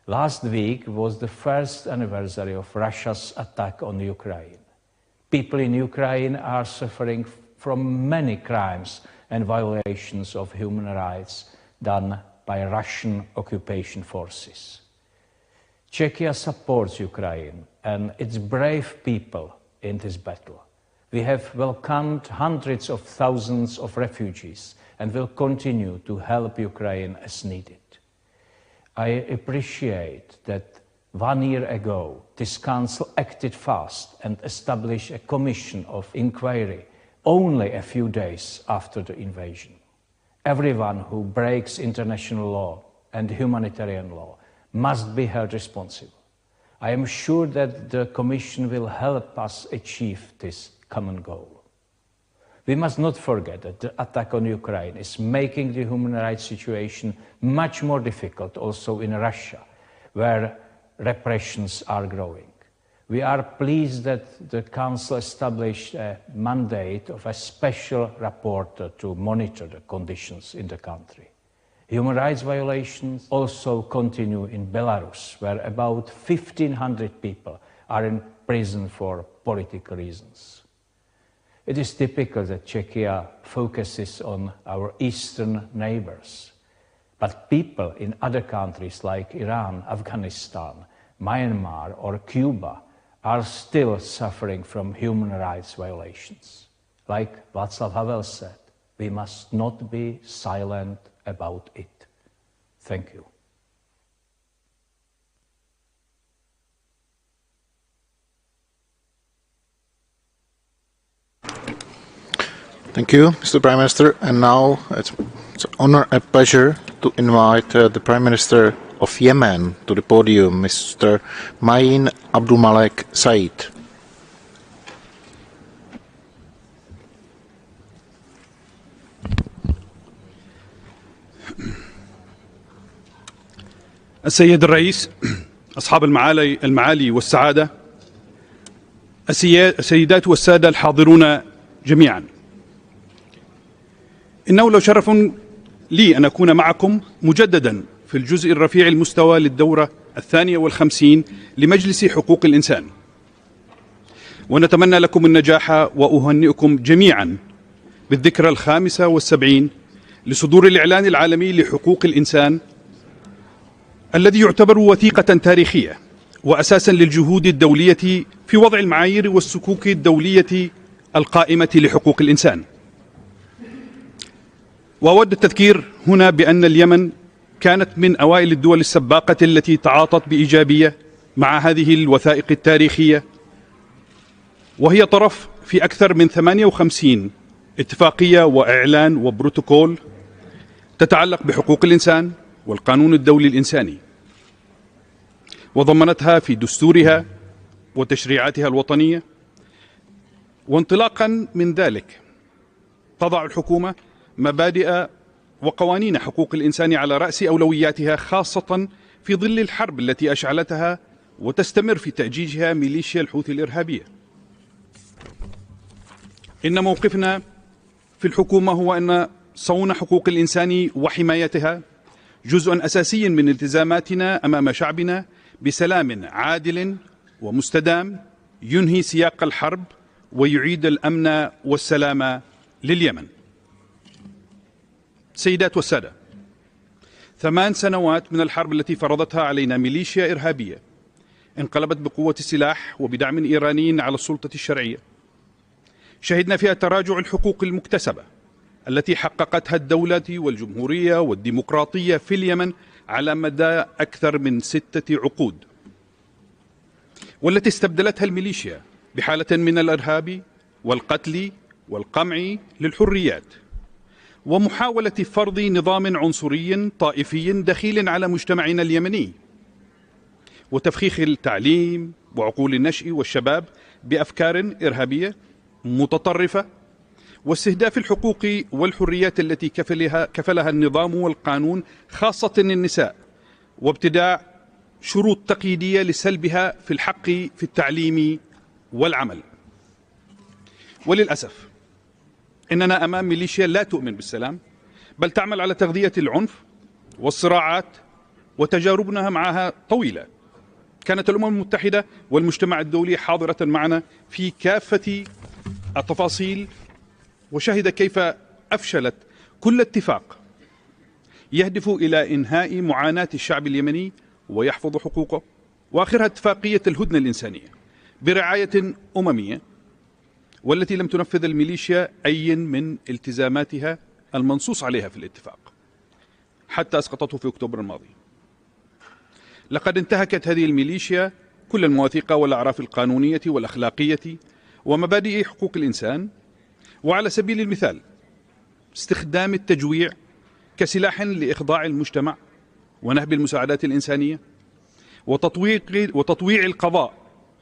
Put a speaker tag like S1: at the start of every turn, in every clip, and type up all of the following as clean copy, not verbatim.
S1: Last week was the first anniversary of Russia's attack on Ukraine. People in Ukraine are suffering from many crimes and violations of human rights done by Russian occupation forces. Czechia supports Ukraine and its brave people in this battle. We have welcomed hundreds of thousands of refugees and will continue to help Ukraine as needed. I appreciate that 1 year ago, this Council acted fast and established a commission of inquiry only a few days after the invasion. Everyone who breaks international law and humanitarian law must be held responsible. I am sure that the Commission will help us achieve this common goal. We must not forget that the attack on Ukraine is making the human rights situation much more difficult also in Russia, where repressions are growing. We are pleased that the Council established a mandate of a special rapporteur to monitor the conditions in the country. Human rights violations also continue in Belarus, where about 1,500 people are in prison for political reasons. It is typical that Czechia focuses on our eastern neighbors, but people in other countries like Iran, Afghanistan, Myanmar or Cuba are still suffering from human rights violations. Like Václav Havel said, we must not be silent about it. Thank you.
S2: Thank you, Mr. Prime Minister. And now it's an honor and pleasure to invite the Prime Minister of Yemen to the podium, Mr. Main Abdulmalek Said.
S3: السيد الرئيس، أصحاب المعالي والسعادة، السيدات والسادة الحاضرون جميعا، إنه لو شرف لي أن أكون معكم مجددا في الجزء الرفيع المستوى للدورة 52 لمجلس حقوق الإنسان، ونتمنى لكم النجاح وأهنئكم جميعا بالذكرى 75 لصدور الإعلان العالمي لحقوق الإنسان، الذي يعتبر وثيقة تاريخية وأساسا للجهود الدولية في وضع المعايير والسكوك الدولية القائمة لحقوق الإنسان. وأود التذكير هنا بأن اليمن كانت من أوائل الدول السباقة التي تعاطت بإيجابية مع هذه الوثائق التاريخية، وهي طرف في أكثر من 58 اتفاقية وإعلان وبروتوكول تتعلق بحقوق الإنسان والقانون الدولي الإنساني، وضمنتها في دستورها وتشريعاتها الوطنية. وانطلاقا من ذلك تضع الحكومة مبادئ وقوانين حقوق الإنسان على رأس أولوياتها، خاصة في ظل الحرب التي أشعلتها وتستمر في تأجيجها ميليشيا الحوثي الإرهابية. إن موقفنا في الحكومة هو أن صون حقوق الإنسان وحمايتها جزء أساسي من التزاماتنا أمام شعبنا بسلام عادل ومستدام ينهي سياق الحرب ويعيد الأمن والسلام لليمن. سيدات والسادة، 8 سنوات من الحرب التي فرضتها علينا ميليشيا إرهابية انقلبت بقوة السلاح وبدعم إيراني على السلطة الشرعية، شهدنا فيها تراجع الحقوق المكتسبة التي حققتها الدولة والجمهورية والديمقراطية في اليمن على مدى أكثر من 6 عقود، والتي استبدلتها الميليشيا بحالة من الإرهاب والقتل والقمع للحريات، ومحاولة فرض نظام عنصري طائفي دخيل على مجتمعنا اليمني، وتفخيخ التعليم وعقول النشء والشباب بأفكار إرهابية متطرفة، واستهداف الحقوق والحريات التي كفلها النظام والقانون خاصة النساء، وابتداع شروط تقييدية لسلبها في الحق في التعليم والعمل. وللأسف إننا أمام ميليشيا لا تؤمن بالسلام، بل تعمل على تغذية العنف والصراعات وتجاربنا معها طويلة. كانت الأمم المتحدة والمجتمع الدولي حاضرة معنا في كافة التفاصيل، وشهد كيف أفشلت كل اتفاق يهدف إلى إنهاء معاناة الشعب اليمني ويحفظ حقوقه، وآخرها اتفاقية الهدنة الإنسانية برعاية أممية، والتي لم تنفذ الميليشيا أي من التزاماتها المنصوص عليها في الاتفاق حتى أسقطته في أكتوبر الماضي. لقد انتهكت هذه الميليشيا كل المواثيق والأعراف القانونية والأخلاقية ومبادئ حقوق الإنسان، وعلى سبيل المثال استخدام التجويع كسلاح لإخضاع المجتمع ونهب المساعدات الإنسانية، وتطويع القضاء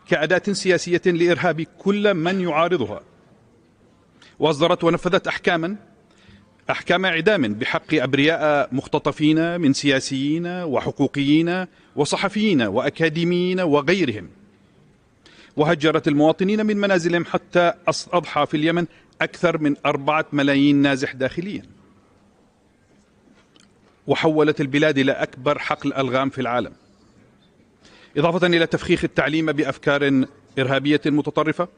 S3: كأداة سياسية لإرهاب كل من يعارضها، وأصدرت ونفذت أحكام إعدام بحق أبرياء مختطفين من سياسيين وحقوقيين وصحفيين وأكاديميين وغيرهم، وهجرت المواطنين من منازلهم حتى أضحى في اليمن أكثر من 4 ملايين نازح داخليا، وحولت البلاد إلى أكبر حقل ألغام في العالم، إضافة إلى تفخيخ التعليم بأفكار إرهابية متطرفة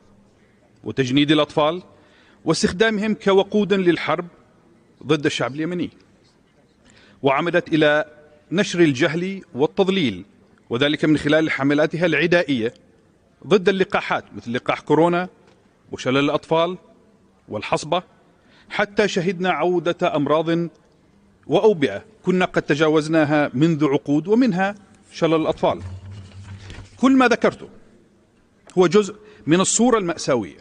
S3: وتجنيد الأطفال واستخدامهم كوقود للحرب ضد الشعب اليمني، وعمدت إلى نشر الجهل والتضليل، وذلك من خلال حملاتها العدائية ضد اللقاحات مثل لقاح كورونا وشلل الأطفال والحصبة، حتى شهدنا عودة أمراض وأوبئة كنا قد تجاوزناها منذ عقود، ومنها شلل الأطفال. كل ما ذكرته هو جزء من الصورة المأساوية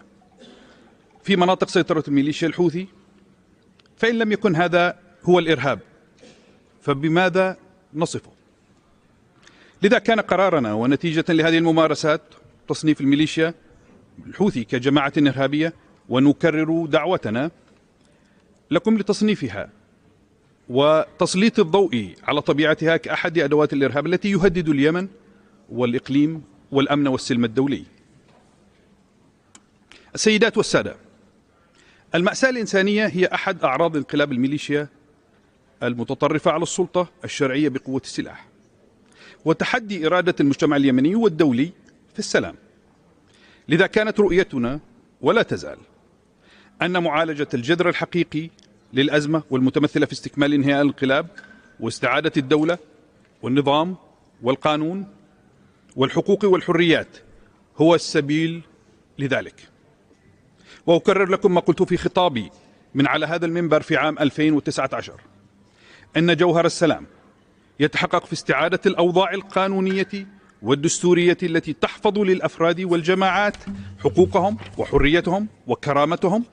S3: في مناطق سيطرة الميليشيا الحوثي، فإن لم يكن هذا هو الإرهاب فبماذا نصفه؟ لذا كان قرارنا ونتيجة لهذه الممارسات تصنيف الميليشيا الحوثي كجماعة إرهابية، ونكرر دعوتنا لكم لتصنيفها وتسليط الضوء على طبيعتها كأحد أدوات الإرهاب التي يهدد اليمن والإقليم والأمن والسلم الدولي. السيدات والسادة، المأساة الإنسانية هي أحد أعراض انقلاب الميليشيا المتطرفة على السلطة الشرعية بقوة السلاح، وتحدي إرادة المجتمع اليمني والدولي في السلام. لذا كانت رؤيتنا ولا تزال أن معالجة الجذر الحقيقي للأزمة والمتمثلة في استكمال انهياء الانقلاب واستعادة الدولة والنظام والقانون والحقوق والحريات هو السبيل لذلك. وأكرر لكم ما قلت في خطابي من على هذا المنبر في عام 2019 أن جوهر السلام يتحقق في استعادة الأوضاع القانونية والدستورية التي تحفظ للأفراد والجماعات حقوقهم وحريتهم وكرامتهم،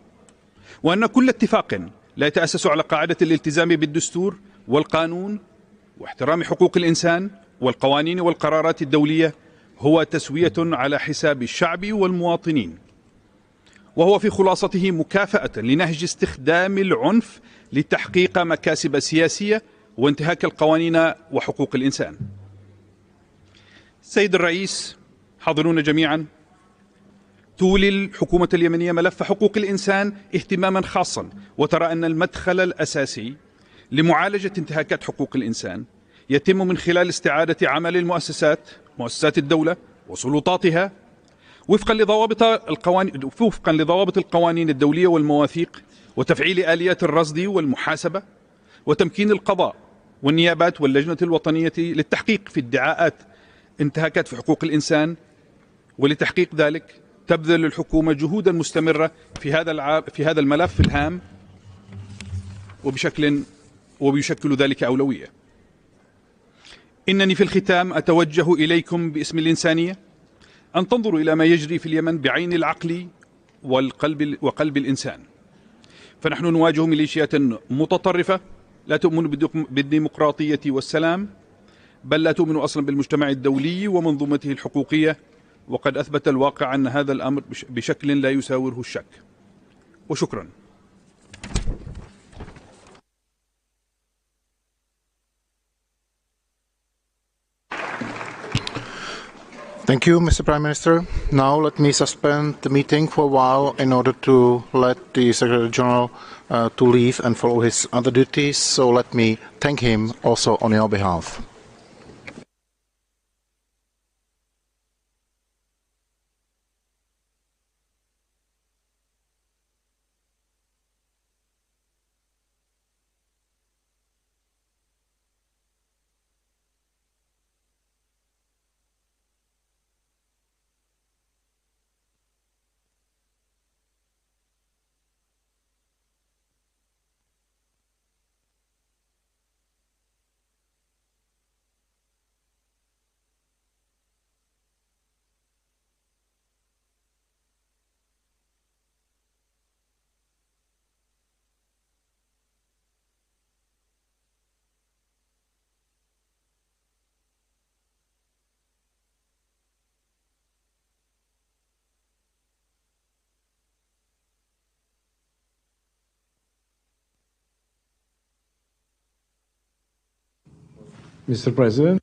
S3: وأن كل اتفاق لا يتأسس على قاعدة الالتزام بالدستور والقانون واحترام حقوق الإنسان والقوانين والقرارات الدولية هو تسوية على حساب الشعب والمواطنين، وهو في خلاصته مكافأة لنهج استخدام العنف لتحقيق مكاسب سياسية وانتهاك القوانين وحقوق الإنسان. سيد الرئيس، حاضرون جميعا، تولي الحكومة اليمنية ملف حقوق الإنسان اهتماما خاصا، وترى أن المدخل الأساسي لمعالجة انتهاكات حقوق الإنسان يتم من خلال استعادة عمل مؤسسات الدولة وسلطاتها وفقا لضوابط القوانين الدولية والمواثيق، وتفعيل آليات الرصد والمحاسبة، وتمكين القضاء والنيابات واللجنة الوطنية للتحقيق في ادعاءات انتهاكات في حقوق الإنسان. ولتحقيق ذلك تبذل الحكومة جهودا مستمرة في هذا الملف الهام، وبيشكل ذلك أولوية. إنني في الختام أتوجه إليكم باسم الإنسانية أن تنظروا إلى ما يجري في اليمن بعين العقل وقلب الإنسان، فنحن نواجه ميليشيات متطرفة لا تؤمن بالديمقراطية والسلام، بل لا تؤمن أصلا بالمجتمع الدولي ومنظومته الحقوقية، وقد أثبت الواقع أن هذا الأمر بشكل لا يساوره الشك. وشكرا.
S2: Thank you, Mr. Prime Minister. Now let me suspend the meeting for a while in order to let the Secretary General to leave and follow his other duties. So let me thank him also on your behalf.
S4: Mr. President.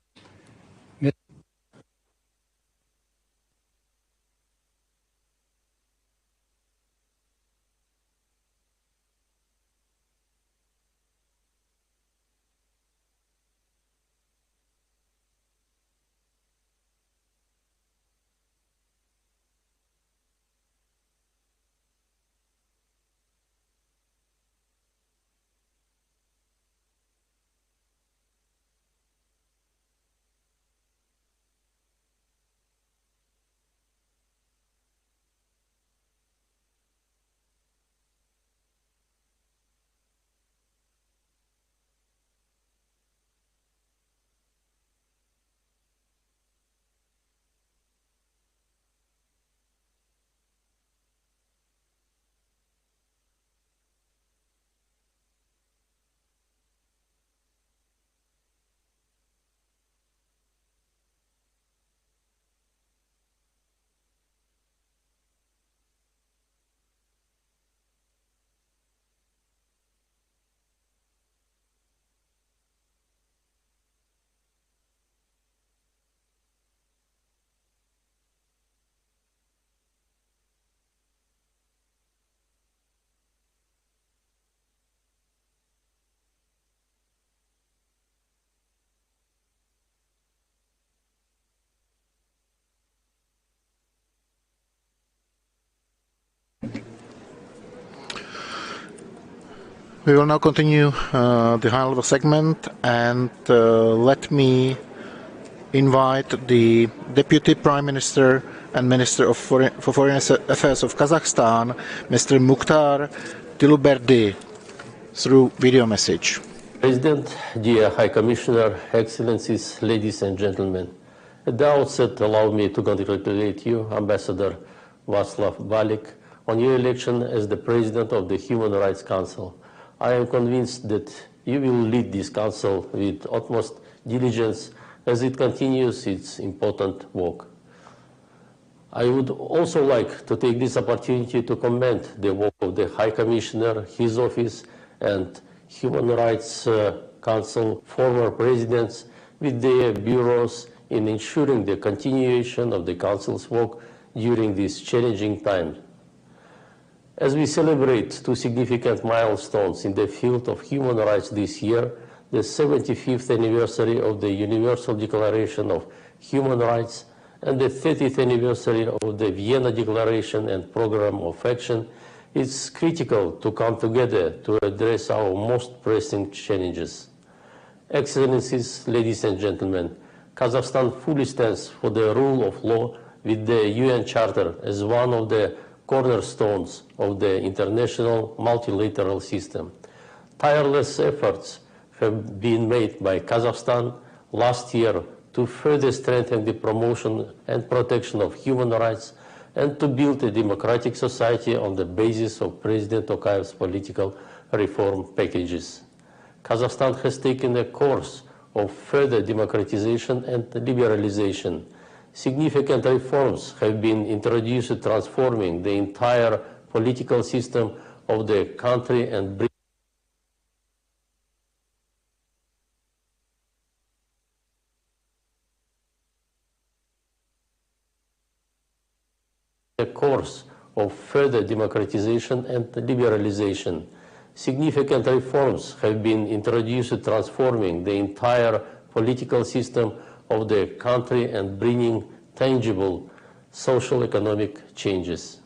S2: We will now continue the high-level segment, and let me invite the Deputy Prime Minister and Minister for Foreign Affairs of Kazakhstan, Mr. Mukhtar Tiluberdi, through video message.
S5: President, dear High Commissioner, Excellencies, ladies and gentlemen, at the outset, allow me to congratulate you, Ambassador Václav Balik, on your election as the President of the Human Rights Council. I am convinced that you will lead this Council with utmost diligence as it continues its important work. I would also like to take this opportunity to commend the work of the High Commissioner, his office, and Human Rights Council former presidents with their bureaus in ensuring the continuation of the Council's work during this challenging time. As we celebrate two significant milestones in the field of human rights this year, the 75th anniversary of the Universal Declaration of Human Rights and the 30th anniversary of the Vienna Declaration and Program of Action, it's critical to come together to address our most pressing challenges. Excellencies, ladies and gentlemen, Kazakhstan fully stands for the rule of law with the UN Charter as one of the cornerstones of the international multilateral system. Tireless efforts have been made by Kazakhstan last year to further strengthen the promotion and protection of human rights and to build a democratic society on the basis of President Tokayev's political reform packages. Kazakhstan has taken a course of further democratization and liberalization. Significant reforms have been introduced, transforming the entire political system of the country and bringing a course of further democratization and liberalization. Significant reforms have been introduced, transforming the entire political system of the country and bringing tangible social economic changes.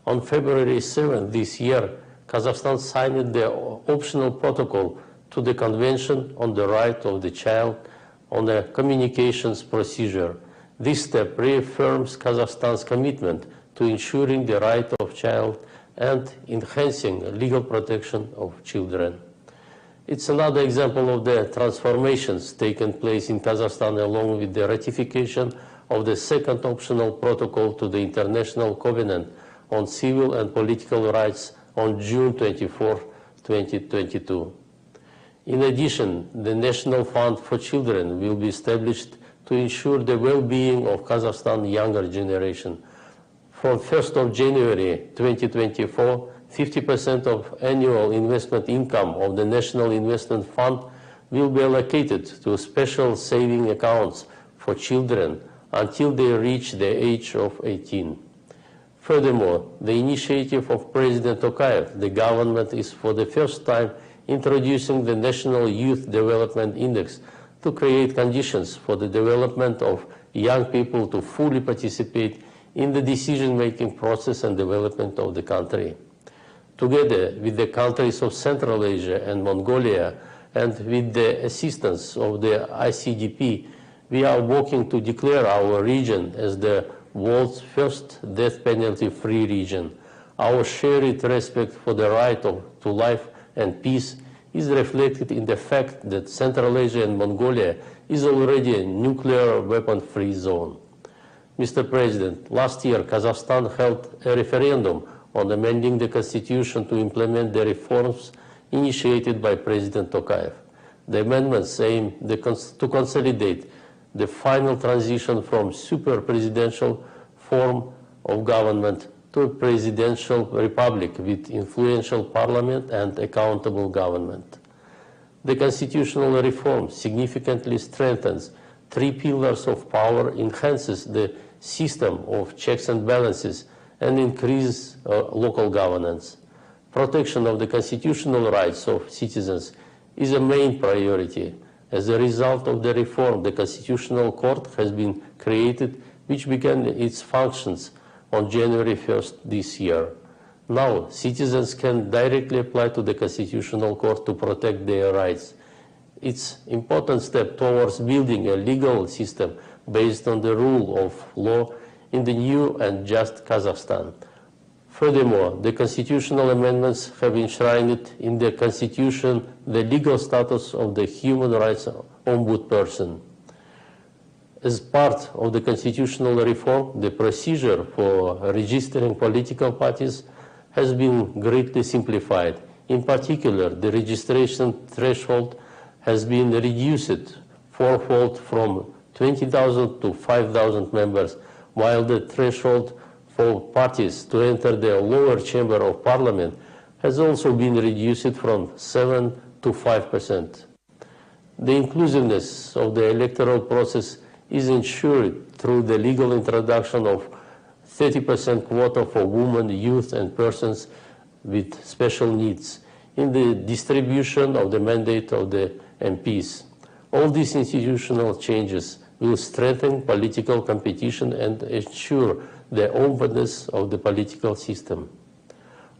S5: On February 7 this year, Kazakhstan signed the optional protocol to the Convention on the Right of the Child on a communications procedure. This step reaffirms Kazakhstan's commitment to ensuring the right of child and enhancing legal protection of children. It's another example of the transformations taking place in Kazakhstan, along with the ratification of the second optional protocol to the International Covenant on Civil and Political Rights on June 24, 2022. In addition, the National Fund for Children will be established to ensure the well-being of Kazakhstan's younger generation. From 1st of January 2024, 50% of annual investment income of the National Investment Fund will be allocated to special saving accounts for children until they reach the age of 18. Furthermore, the initiative of President Tokayev, the government is for the first time introducing the National Youth Development Index to create conditions for the development of young people to fully participate in the decision-making process and development of the country. Together with the countries of Central Asia and Mongolia, and with the assistance of the ICDP, we are working to declare our region as the world's first death penalty-free region. Our shared respect for the right to life and peace is reflected in the fact that Central Asia and Mongolia is already a nuclear weapon-free zone. Mr. President, last year Kazakhstan held a referendum on amending the constitution to implement the reforms initiated by President Tokayev. The amendments aim to consolidate the final transition from super-presidential form of government to a presidential republic with influential parliament and accountable government. The constitutional reform significantly strengthens three pillars of power, enhances the system of checks and balances, and increases local governance. Protection of the constitutional rights of citizens is a main priority. As a result of the reform, the Constitutional Court has been created, which began its functions on January 1st this year. Now, citizens can directly apply to the Constitutional Court to protect their rights. It's an important step towards building a legal system based on the rule of law in the new and just Kazakhstan. Furthermore, the constitutional amendments have enshrined in the Constitution the legal status of the human rights ombudsperson. As part of the constitutional reform, the procedure for registering political parties has been greatly simplified. In particular, the registration threshold has been reduced fourfold from 20,000 to 5,000 members, while the threshold for parties to enter the lower chamber of parliament has also been reduced from 7 to 5%. The inclusiveness of the electoral process is ensured through the legal introduction of 30% quota for women, youth, and persons with special needs in the distribution of the mandate of the MPs. All these institutional changes will strengthen political competition and ensure the openness of the political system.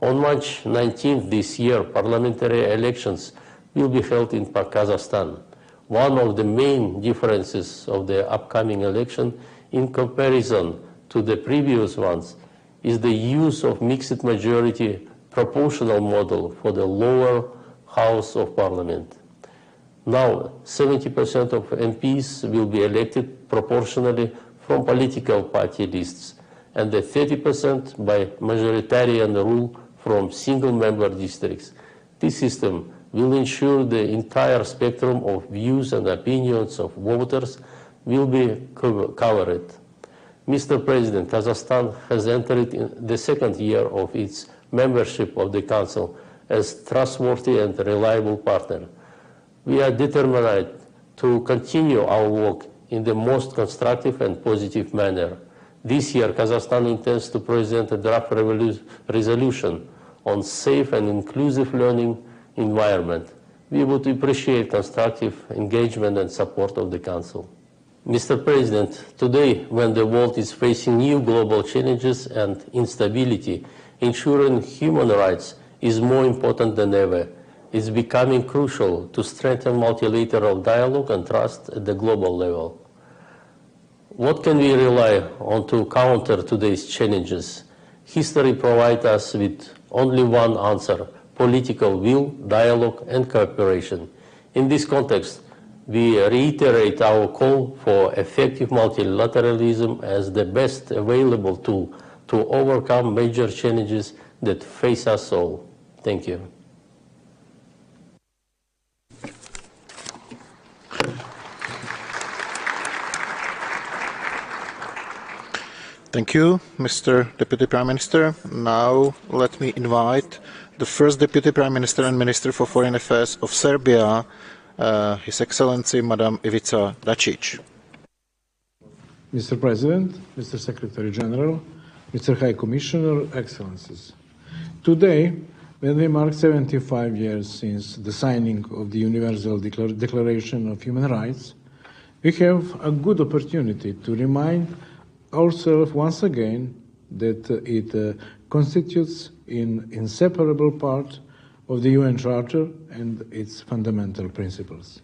S5: On March 19th this year, parliamentary elections will be held in Kazakhstan. One of the main differences of the upcoming election in comparison to the previous ones is the use of mixed majority proportional model for the lower house of parliament. Now, 70% of MPs will be elected proportionally from political party lists, and the 30% by majoritarian rule from single-member districts. This system will ensure the entire spectrum of views and opinions of voters will be covered. Mr. President, Kazakhstan has entered in the second year of its membership of the Council as trustworthy and reliable partner. We are determined to continue our work in the most constructive and positive manner. This year, Kazakhstan intends to present a draft resolution on safe and inclusive learning environment. We would appreciate constructive engagement and support of the Council. Mr. President, today, when the world is facing new global challenges and instability, ensuring human rights is more important than ever. It's becoming crucial to strengthen multilateral dialogue and trust at the global level. What can we rely on to counter today's challenges? History provides us with only one answer: political will, dialogue, and cooperation. In this context, we reiterate our call for effective multilateralism as the best available tool to overcome major challenges that face us all. Thank you.
S2: Thank you, Mr. Deputy Prime Minister. Now let me invite the first Deputy Prime Minister and Minister for Foreign Affairs of Serbia, His Excellency, Madam Ivica Dacic.
S4: Mr. President, Mr. Secretary General, Mr. High Commissioner, Excellencies. Today, when we mark 75 years since the signing of the Universal Declaration of Human Rights, we have a good opportunity to remind ourselves once again that it constitutes an inseparable part of the UN Charter and its fundamental principles.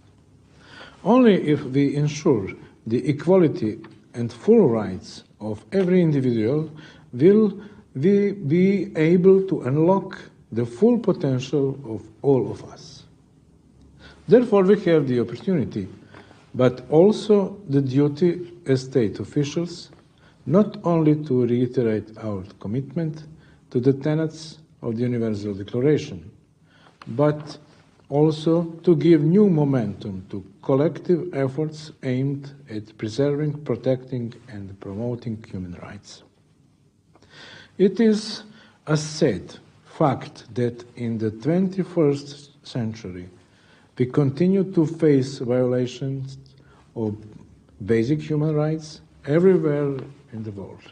S4: Only if we ensure the equality and full rights of every individual will we be able to unlock the full potential of all of us. Therefore, we have the opportunity, but also the duty as state officials, not only to reiterate our commitment to the tenets of the Universal Declaration, but also to give new momentum to collective efforts aimed at preserving, protecting, and promoting human rights. It is a sad fact that in the 21st century, we continue to face violations of basic human rights everywhere in the world.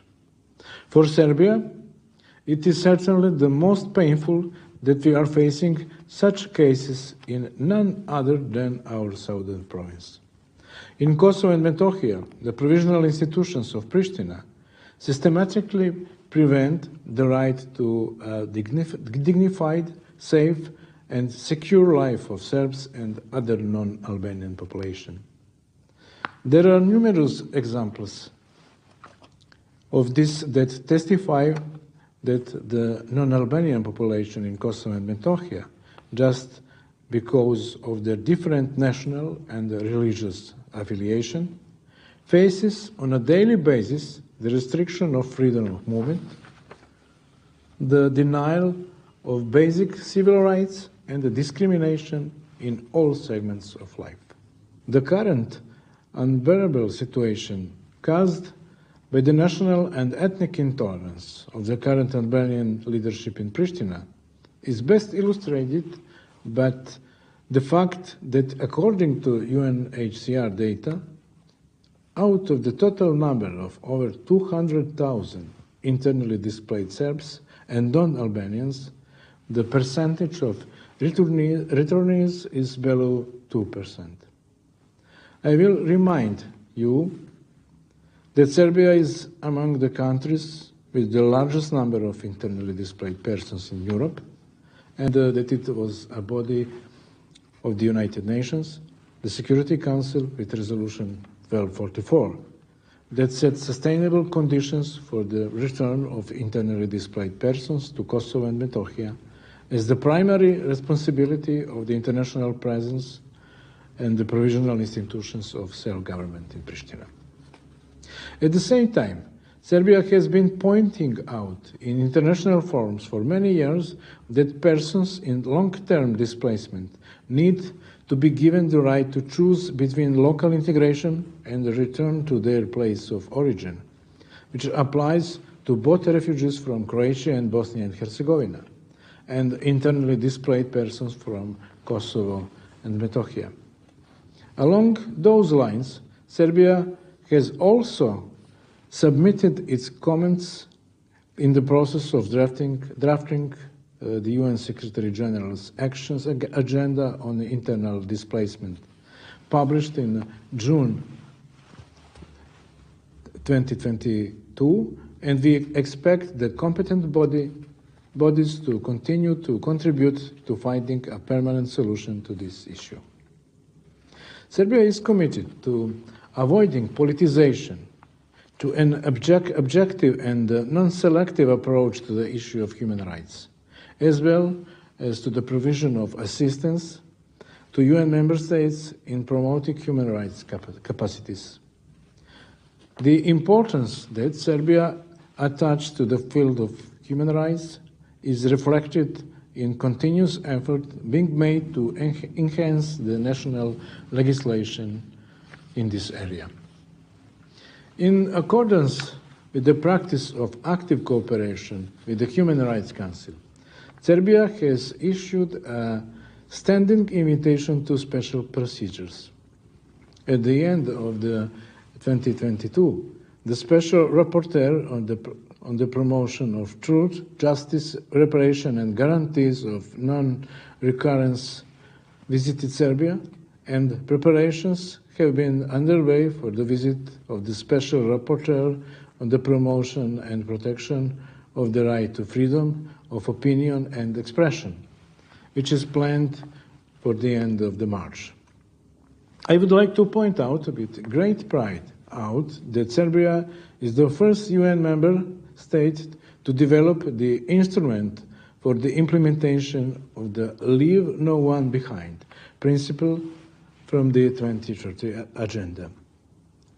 S4: For Serbia, it is certainly the most painful that we are facing such cases in none other than our southern province. In Kosovo and Metohija, the provisional institutions of Pristina systematically prevent the right to a dignified, safe, and secure life of Serbs and other non-Albanian population. There are numerous examples of this that testify that the non-Albanian population in Kosovo and Metohija, just because of their different national and religious affiliation, faces on a daily basis the restriction of freedom of movement, the denial of basic civil rights, and the discrimination in all segments of life. The current unbearable situation caused by the national and ethnic intolerance of the current Albanian leadership in Pristina is best illustrated by the fact that, according to UNHCR data, out of the total number of over 200,000 internally displaced Serbs and non-Albanians, the percentage of returnees is below 2%. I will remind you that Serbia is among the countries with the largest number of internally displaced persons in Europe, and that it was a body of the United Nations, the Security Council, with Resolution 1244, that set sustainable conditions for the return of internally displaced persons to Kosovo and Metohija as the primary responsibility of the international presence and the provisional institutions of self-government in Pristina. At the same time, Serbia has been pointing out in international forums for many years that persons in long-term displacement need to be given the right to choose between local integration and the return to their place of origin, which applies to both refugees from Croatia and Bosnia and Herzegovina, and internally displaced persons from Kosovo and Metohija. Along those lines, Serbia has also submitted its comments in the process of drafting the UN Secretary General's Actions Agenda on the Internal Displacement, published in June 2022, and we expect the competent bodies to continue to contribute to finding a permanent solution to this issue. Serbia is committed to avoiding politicization, to an objective and non-selective approach to the issue of human rights, as well as to the provision of assistance to UN member states in promoting human rights capacities. The importance that Serbia attaches to the field of human rights is reflected in continuous effort being made to enhance the national legislation in this area. In accordance with the practice of active cooperation with the Human Rights Council, Serbia has issued a standing invitation to special procedures. At the end of the 2022, the Special Rapporteur on the promotion of truth, justice, reparation and guarantees of non-recurrence visited Serbia, and preparations have been underway for the visit of the Special Rapporteur on the promotion and protection of the right to freedom of opinion and expression, which is planned for the end of the March. I would like to point out with great pride that Serbia is the first UN member state to develop the instrument for the implementation of the Leave No One Behind principle from the 2030 Agenda.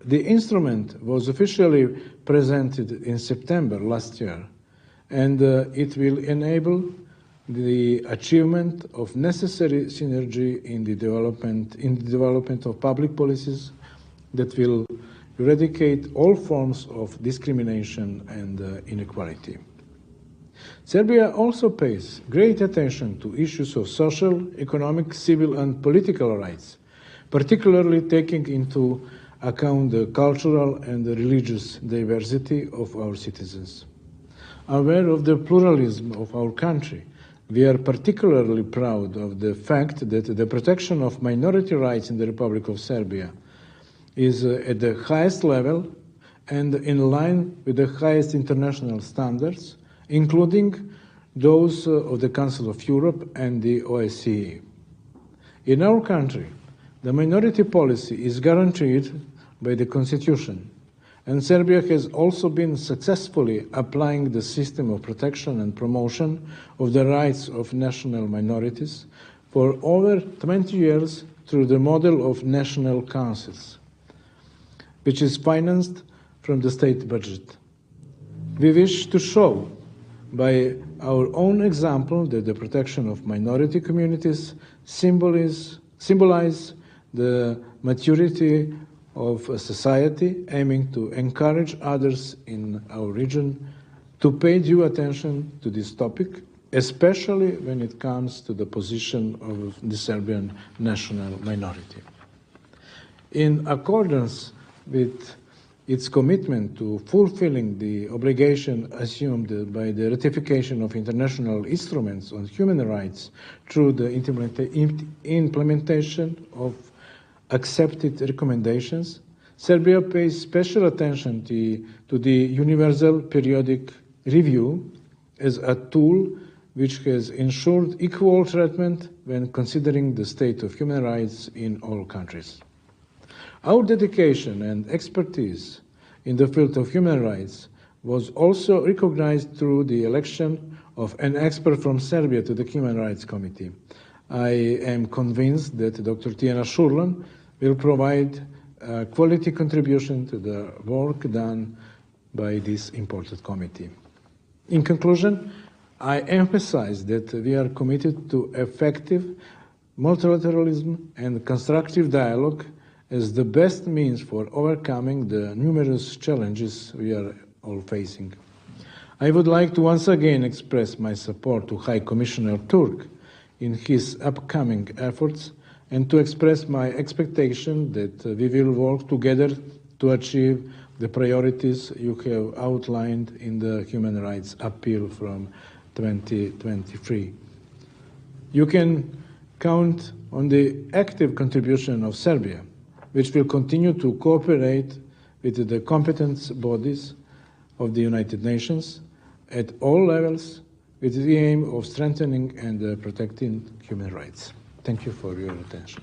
S4: The instrument was officially presented in September last year, and it will enable the achievement of necessary synergy in the development of public policies that will eradicate all forms of discrimination and inequality. Serbia also pays great attention to issues of social, economic, civil and political rights, particularly taking into account the cultural and the religious diversity of our citizens. Aware of the pluralism of our country, we are particularly proud of the fact that the protection of minority rights in the Republic of Serbia is at the highest level and in line with the highest international standards, including those of the Council of Europe and the OSCE. In our country, the minority policy is guaranteed by the Constitution, and Serbia has also been successfully applying the system of protection and promotion of the rights of national minorities for over 20 years through the model of national councils, which is financed from the state budget. We wish to show by our own example that the protection of minority communities symbolize the maturity of a society aiming to encourage others in our region to pay due attention to this topic, especially when it comes to the position of the Serbian national minority. In accordance with its commitment to fulfilling the obligation assumed by the ratification of international instruments on human rights through the implementation of accepted recommendations, Serbia pays special attention to the Universal Periodic Review as a tool which has ensured equal treatment when considering the state of human rights in all countries. Our dedication and expertise in the field of human rights was also recognized through the election of an expert from Serbia to the Human Rights Committee. I am convinced that Dr. Tijana Šurlan will provide a quality contribution to the work done by this important committee. In conclusion, I emphasize that we are committed to effective multilateralism and constructive dialogue as the best means for overcoming the numerous challenges we are all facing. I would like to once again express my support to High Commissioner Turk in his upcoming efforts and to express my expectation that we will work together to achieve the priorities you have outlined in the Human Rights Appeal from 2023. You can count on the active contribution of Serbia, which will continue to cooperate with the competent bodies of the United Nations at all levels with the aim of strengthening and protecting human rights. Thank you for your attention.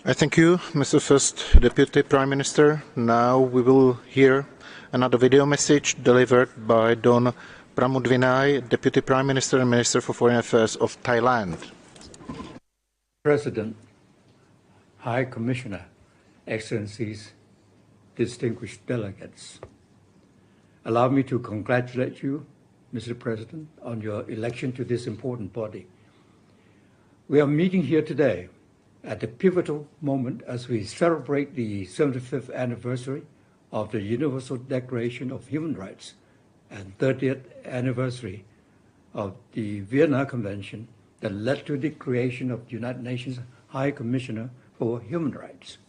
S2: I thank you, Mr. First Deputy Prime Minister. Now we will hear another video message delivered by Don Pramudwinai, Deputy Prime Minister and Minister for Foreign Affairs of Thailand.
S6: President, High Commissioner, Excellencies, distinguished delegates. Allow me to congratulate you, Mr. President, on your election to this important body. We are meeting here today at a pivotal moment as we celebrate the 75th anniversary of the Universal Declaration of Human Rights and 30th anniversary of the Vienna Convention that led to the creation of the United Nations High Commissioner for Human Rights.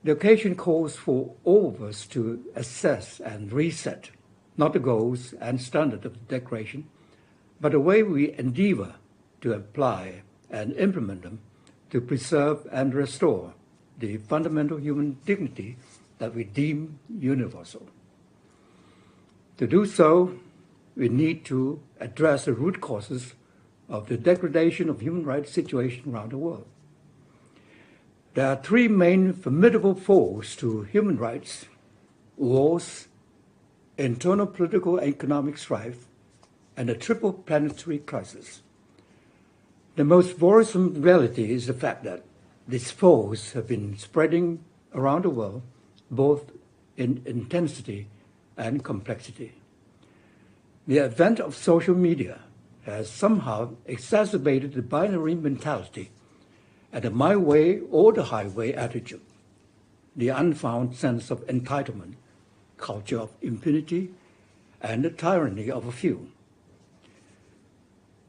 S6: The occasion calls for all of us to assess and reset not the goals and standards of the Declaration, but the way we endeavor to apply and implement them to preserve and restore the fundamental human dignity that we deem universal. To do so, we need to address the root causes of the degradation of human rights situation around the world. There are three main formidable foes to human rights: wars, internal political and economic strife, and a triple planetary crisis. The most worrisome reality is the fact that these foes have been spreading around the world, both in intensity and complexity. The advent of social media has somehow exacerbated the binary mentality and the my way or the highway attitude, the unfound sense of entitlement, culture of impunity, and the tyranny of a few.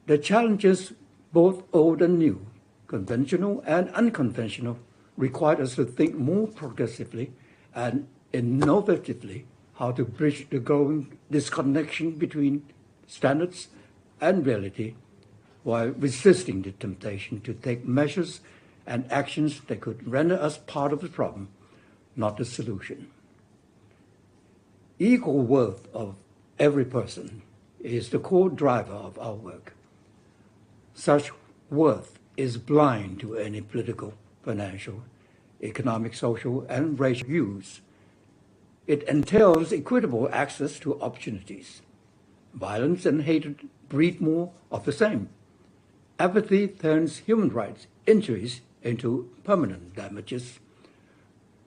S6: The challenges, both old and new, conventional and unconventional, require us to think more progressively and innovatively how to bridge the growing disconnection between standards and reality while resisting the temptation to take measures and actions that could render us part of the problem, not the solution. Equal worth of every person is the core driver of our work. Such worth is blind to any political, financial, economic, social, and racial views. It entails equitable access to opportunities. Violence and hatred breed more of the same. Apathy turns human rights injuries into permanent damages.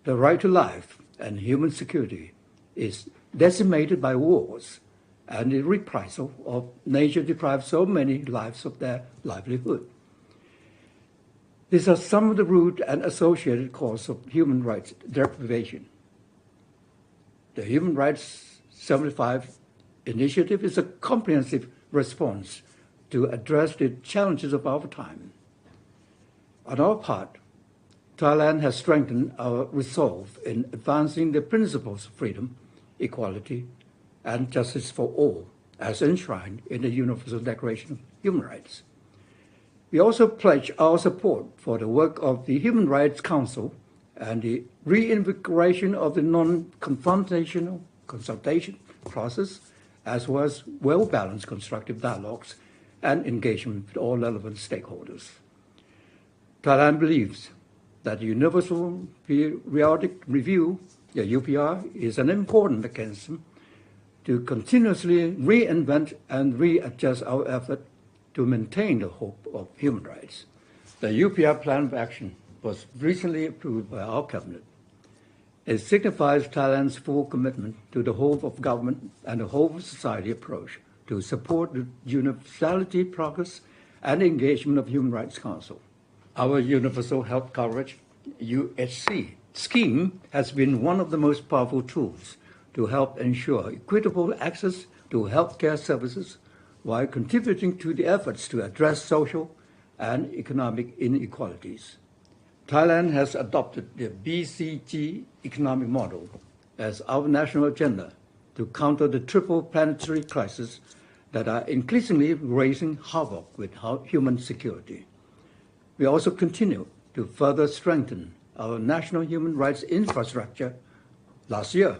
S6: The right to life and human security is decimated by wars, and the reprisal of nature deprives so many lives of their livelihood. These are some of the root and associated causes of human rights deprivation. The Human Rights 75 initiative is a comprehensive response to address the challenges of our time. On our part, Thailand has strengthened our resolve in advancing the principles of freedom, equality, and justice for all, as enshrined in the Universal Declaration of Human Rights. We also pledge our support for the work of the Human Rights Council and the reinvigoration of the non-confrontational consultation process, as well as well-balanced constructive dialogues and engagement with all relevant stakeholders. Thailand believes that the Universal Periodic Review, the UPR, is an important mechanism to continuously reinvent and readjust our effort to maintain the hope of human rights. The UPR Plan of Action was recently approved by our cabinet. It signifies Thailand's full commitment to the whole of government and the whole of society approach to support the universality, progress, and engagement of Human Rights Council. Our Universal Health Coverage, UHC, scheme has been one of the most powerful tools to help ensure equitable access to healthcare services while contributing to the efforts to address social and economic inequalities. Thailand has adopted the BCG economic model as our national agenda to counter the triple planetary crises that are increasingly raising havoc with human security. We also continue to further strengthen our national human rights infrastructure. Last year,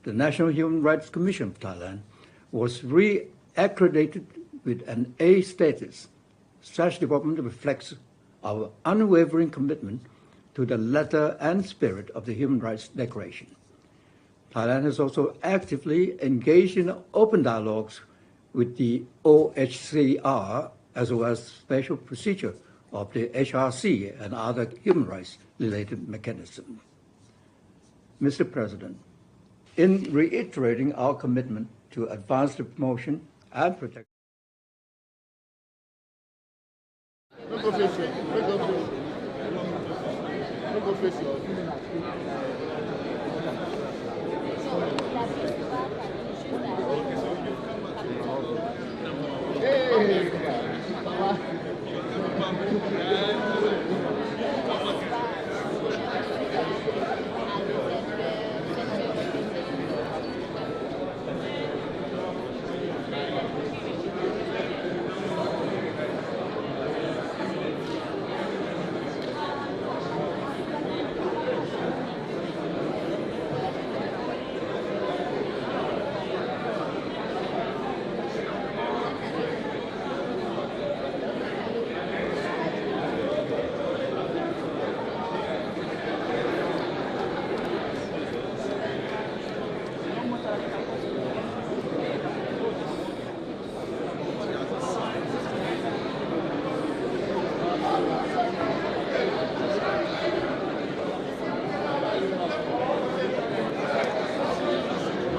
S6: the National Human Rights Commission of Thailand was re-accredited with an A status. Such development reflects our unwavering commitment to the letter and spirit of the Human Rights Declaration. Thailand has also actively engaged in open dialogues with the OHCR, as well as special procedure of the HRC and other human rights-related mechanisms. Mr. President, in reiterating our commitment to advance the promotion and protection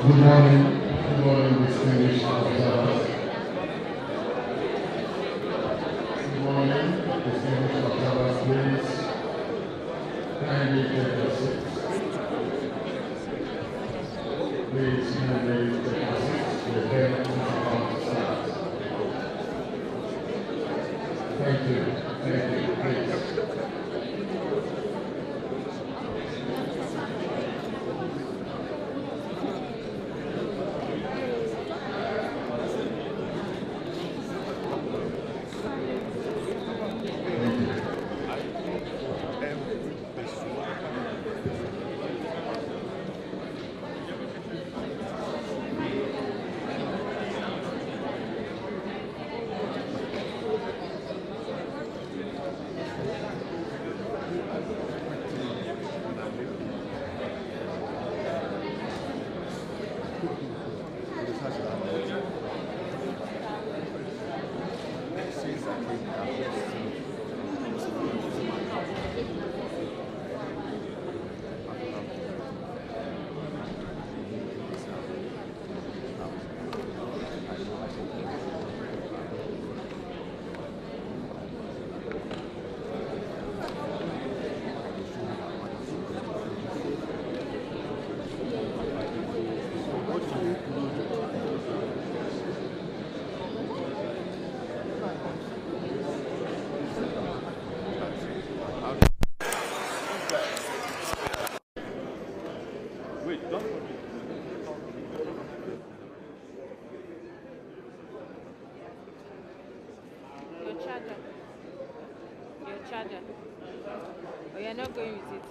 S7: Good morning, distinguished observers. Good morning, distinguished observers. Please kindly take your seats. Please kindly take your seats. The event is about to start. Thank you. Thank you. Please.
S8: Your charger. Oh, you're not going with it.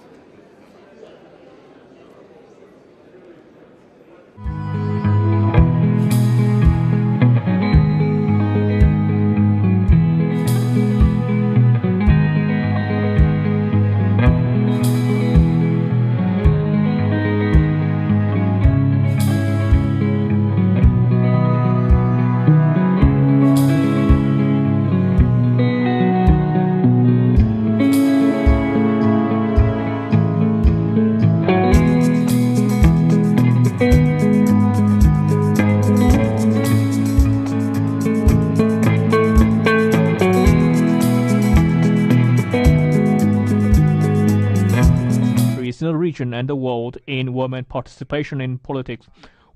S9: Region and the world in women participation in politics,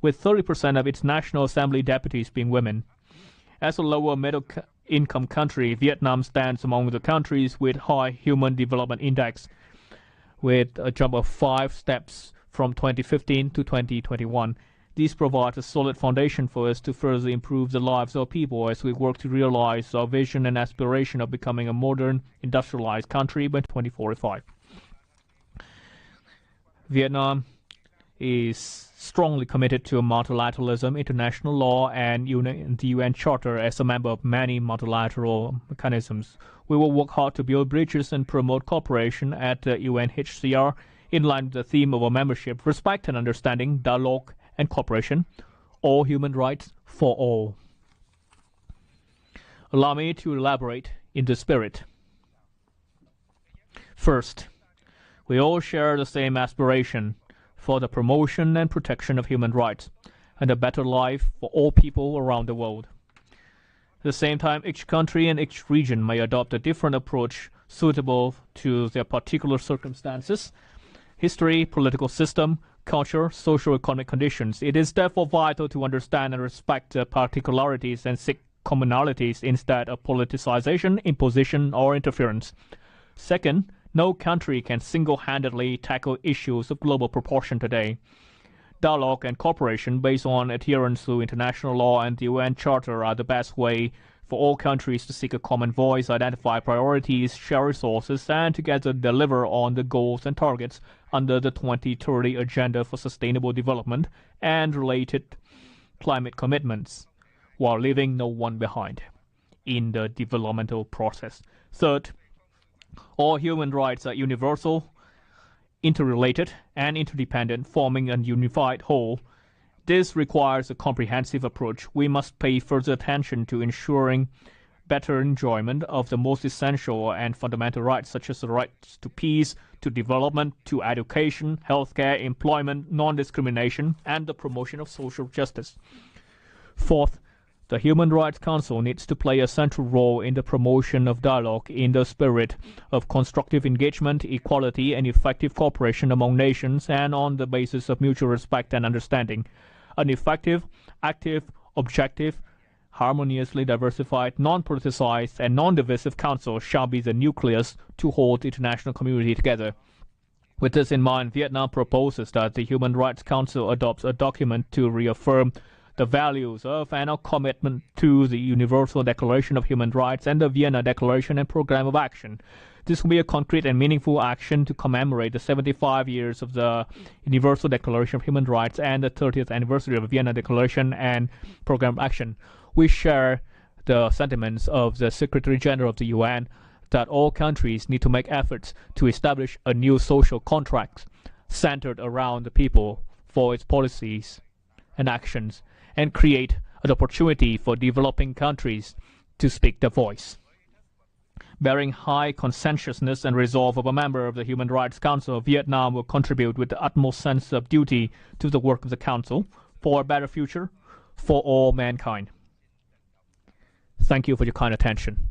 S9: with 30% of its National Assembly deputies being women. As a lower middle income country, Vietnam stands among the countries with high Human Development Index, with a jump of 5 steps from 2015 to 2021. These provide a solid foundation for us to further improve the lives of people as we work to realize our vision and aspiration of becoming a modern, industrialized country by 2045. Vietnam is strongly committed to multilateralism, international law, and the UN Charter. As a member of many multilateral mechanisms, we will work hard to build bridges and promote cooperation at the UNHCR in line with the theme of our membership: respect and understanding, dialogue and cooperation, all human rights for all. Allow me to elaborate in this spirit. First, we all share the same aspiration for the promotion and protection of human rights and a better life for all people around the world. At the same time, each country and each region may adopt a different approach suitable to their particular circumstances, history, political system, culture, socio-economic conditions. It is therefore vital to understand and respect the particularities and seek commonalities instead of politicization, imposition, or interference. Second, no country can single-handedly tackle issues of global proportion today. Dialogue and cooperation based on adherence to international law and the UN Charter are the best way for all countries to seek a common voice, identify priorities, share resources, and together deliver on the goals and targets under the 2030 Agenda for Sustainable Development and related climate commitments, while leaving no one behind in the developmental process. Third, all human rights are universal, interrelated, and interdependent, forming a unified whole. This requires a comprehensive approach. We must pay further attention to ensuring better enjoyment of the most essential and fundamental rights, such as the rights to peace, to development, to education, healthcare, employment, non-discrimination, and the promotion of social justice. Fourth, the Human Rights Council needs to play a central role in the promotion of dialogue in the spirit of constructive engagement, equality, and effective cooperation among nations, and on the basis of mutual respect and understanding. An effective, active, objective, harmoniously diversified, non-politicized, and non-divisive council shall be the nucleus to hold the international community together. With this in mind, Vietnam proposes that the Human Rights Council adopts a document to reaffirm the values of and our commitment to the Universal Declaration of Human Rights and the Vienna Declaration and Program of Action. This will be a concrete and meaningful action to commemorate the 75 years of the Universal Declaration of Human Rights and the 30th anniversary of the Vienna Declaration and Program of Action. We share the sentiments of the Secretary General of the UN that all countries need to make efforts to establish a new social contract centered around the people for its policies and actions, and create an opportunity for developing countries to speak their voice. Bearing high conscientiousness and resolve of a member of the Human Rights Council, Vietnam will contribute with the utmost sense of duty to the work of the Council for a better future for all mankind. Thank you for your kind attention.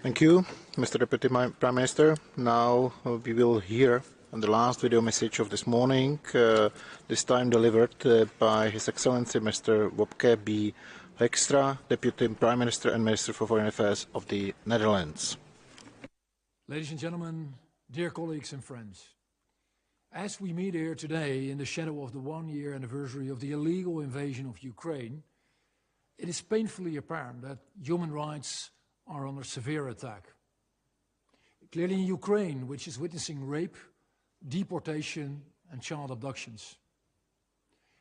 S2: Thank you, Mr. Deputy Prime Minister. Now we will hear the last video message of this morning, this time delivered by His Excellency Mr. Wopke B. Hoekstra, Deputy Prime Minister and Minister for Foreign Affairs of the Netherlands.
S10: Ladies and gentlemen, dear colleagues and friends, as we meet here today in the shadow of the one-year anniversary of the illegal invasion of Ukraine, it is painfully apparent that human rights are under severe attack. Clearly in Ukraine, which is witnessing rape, deportation and child abductions.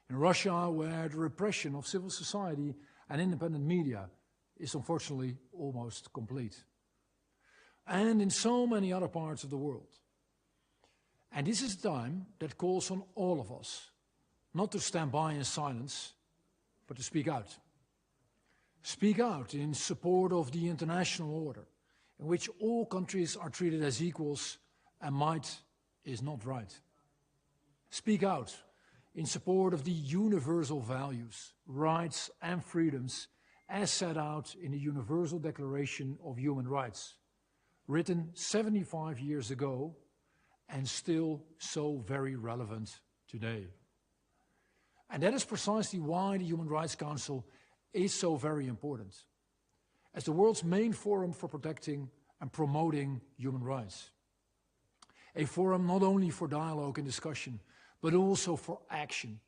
S10: In Russia, where the repression of civil society and independent media is unfortunately almost complete. And in so many other parts of the world. And this is a time that calls on all of us, not to stand by in silence, but to speak out. Speak out in support of the international order, in which all countries are treated as equals and might is not right. Speak out in support of the universal values, rights and freedoms as set out in the Universal Declaration of Human Rights, written 75 years ago and still so very relevant today. And that is precisely why the Human Rights Council is so very important, as the world's main forum for protecting and promoting human rights. A forum not only for dialogue and discussion, but also for action.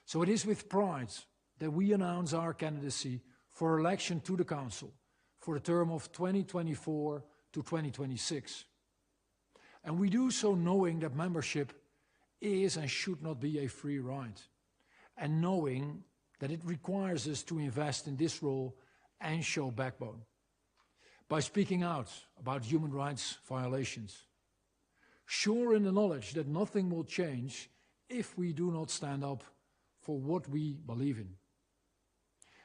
S10: So it is with pride that we announce our candidacy for election to the Council for the term of 2024 to 2026. And we do so knowing that membership is and should not be a free ride, and knowing that it requires us to invest in this role and show backbone by speaking out about human rights violations, sure in the knowledge that nothing will change if we do not stand up for what we believe in,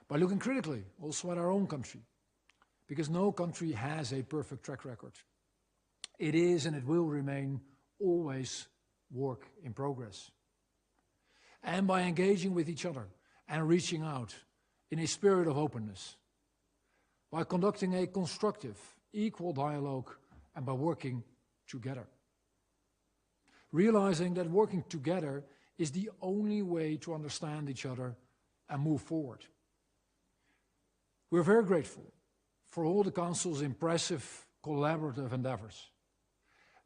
S10: by looking critically also at our own country, because no country has a perfect track record. It is and it will remain always work in progress. And by engaging with each other and reaching out in a spirit of openness, by conducting a constructive, equal dialogue, and by working together. Realizing that working together is the only way to understand each other and move forward. We're very grateful for all the Council's impressive collaborative endeavors,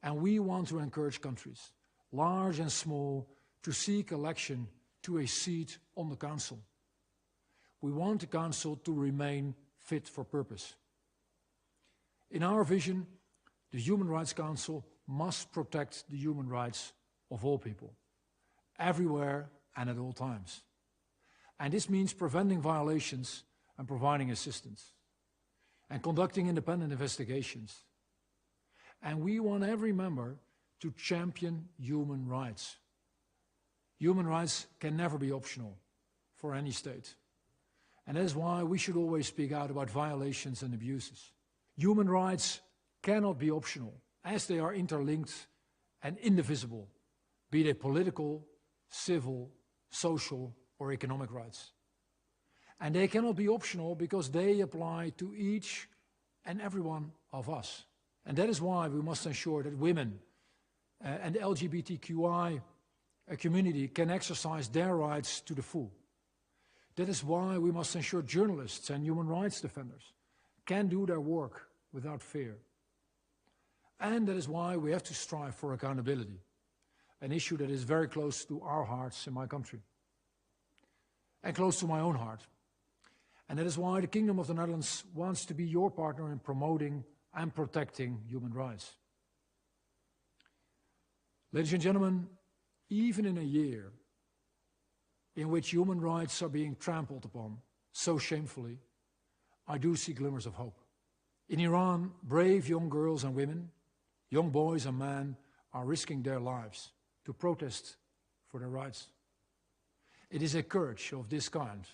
S10: and we want to encourage countries, large and small, to seek election to a seat on the Council. We want the Council to remain fit for purpose. In our vision, the Human Rights Council must protect the human rights of all people, everywhere and at all times. And this means preventing violations and providing assistance, and conducting independent investigations. And we want every member to champion human rights. Human rights can never be optional for any state. And that is why we should always speak out about violations and abuses. Human rights cannot be optional, as they are interlinked and indivisible, be they political, civil, social, or economic rights. And they cannot be optional because they apply to each and every one of us. And that is why we must ensure that women and the LGBTQI community can exercise their rights to the full. That is why we must ensure journalists and human rights defenders can do their work without fear. And that is why we have to strive for accountability, an issue that is very close to our hearts in my country, and close to my own heart. And that is why the Kingdom of the Netherlands wants to be your partner in promoting and protecting human rights. Ladies and gentlemen, even in a year in which human rights are being trampled upon so shamefully, I do see glimmers of hope. In Iran, brave young girls and women, young boys and men are risking their lives to protest for their rights. It is a courage of this kind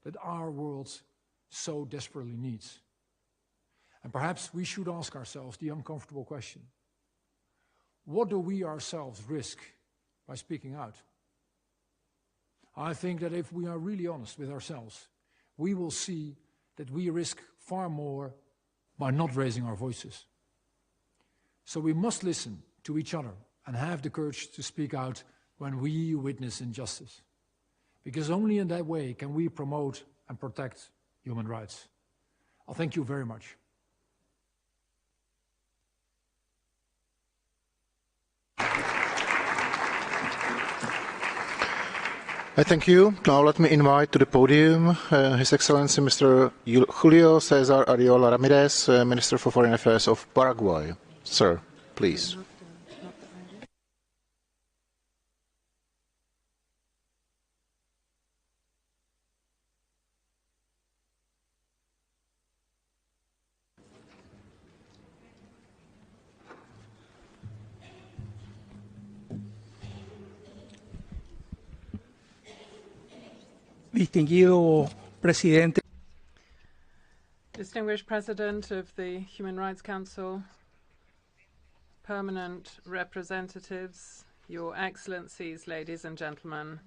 S10: that our world so desperately needs. And perhaps we should ask ourselves the uncomfortable question: what do we ourselves risk by speaking out? I think that if we are really honest with ourselves, we will see that we risk far more by not raising our voices. So we must listen to each other and have the courage to speak out when we witness injustice. Because only in that way can we promote and protect human rights. I'll thank you very much.
S2: I thank you. Now let me invite to the podium His Excellency Mr. Julio Cesar Ariola Ramirez, Minister for Foreign Affairs of Paraguay. Sir, please.
S11: Distinguido Presidente.
S12: Distinguished President of the Human Rights Council, permanent representatives, Your Excellencies, ladies and gentlemen.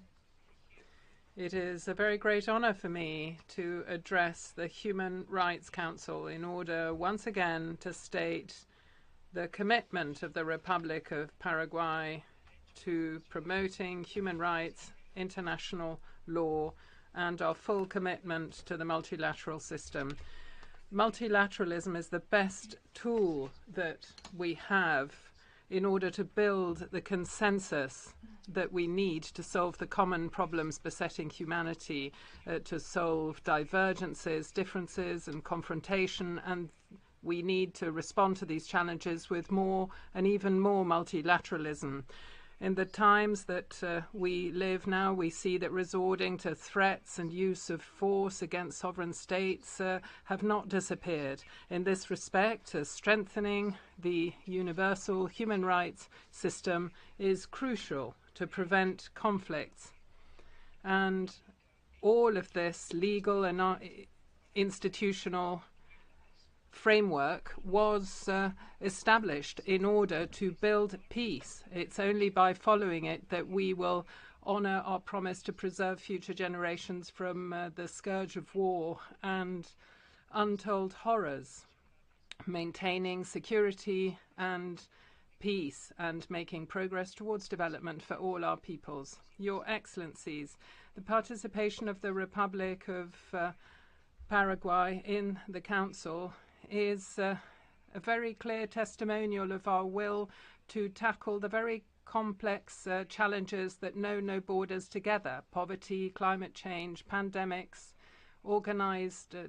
S12: It is a very great honor for me to address the Human Rights Council in order once again to state the commitment of the Republic of Paraguay to promoting human rights, international law, and our full commitment to the multilateral system. Multilateralism is the best tool that we have in order to build the consensus that we need to solve the common problems besetting humanity, to solve divergences, differences, and confrontation, and we need to respond to these challenges with more and even more multilateralism. In the times that we live now, we see that resorting to threats and use of force against sovereign states have not disappeared. In this respect, strengthening the universal human rights system is crucial to prevent conflicts. And all of this legal and institutional framework was established in order to build peace. It's only by following it that we will honor our promise to preserve future generations from the scourge of war and untold horrors, maintaining security and peace and making progress towards development for all our peoples. Your Excellencies, the participation of the Republic of Paraguay in the Council is a very clear testimonial of our will to tackle the very complex challenges that know no borders together: poverty, climate change, pandemics,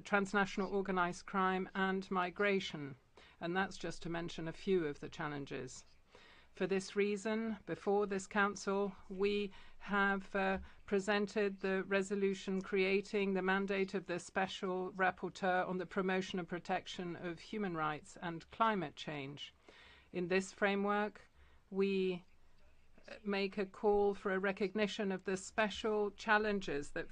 S12: transnational organized crime, and migration. And that's just to mention a few of the challenges. For this reason, before this Council, we have presented the resolution creating the mandate of the Special Rapporteur on the promotion and protection of human rights and climate change. In this framework, we make a call for a recognition of the special challenges that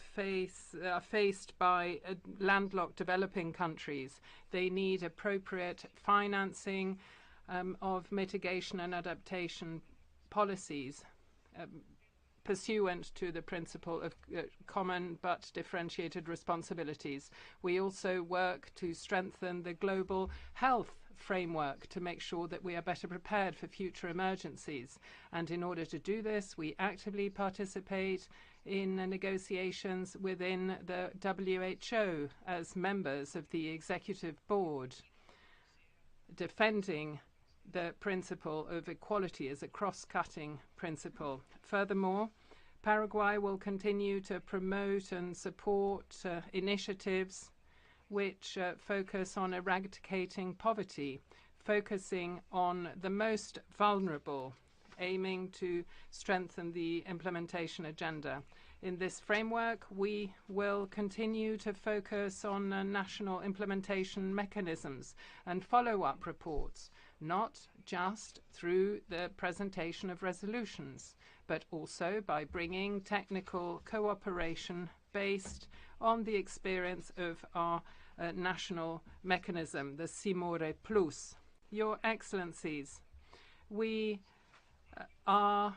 S12: are faced by landlocked developing countries. They need appropriate financing of mitigation and adaptation policies pursuant to the principle of common but differentiated responsibilities. We also work to strengthen the global health framework to make sure that we are better prepared for future emergencies. And in order to do this, we actively participate in negotiations within the WHO as members of the Executive Board, defending the principle of equality as a cross-cutting principle. Furthermore, Paraguay will continue to promote and support initiatives which focus on eradicating poverty, focusing on the most vulnerable, aiming to strengthen the implementation agenda. In this framework, we will continue to focus on national implementation mechanisms and follow-up reports, not just through the presentation of resolutions, but also by bringing technical cooperation based on the experience of our national mechanism, the Simore Plus. Your Excellencies, we are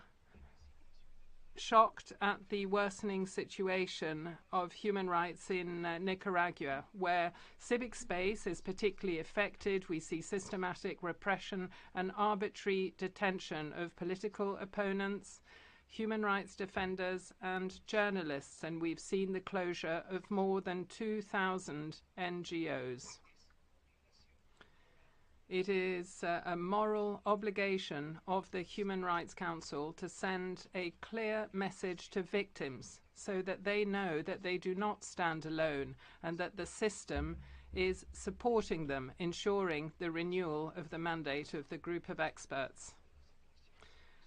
S12: shocked at the worsening situation of human rights in Nicaragua, where civic space is particularly affected. We see systematic repression and arbitrary detention of political opponents, human rights defenders, and journalists, and we've seen the closure of more than 2,000 NGOs. It is a moral obligation of the Human Rights Council to send a clear message to victims so that they know that they do not stand alone and that the system is supporting them, ensuring the renewal of the mandate of the group of experts.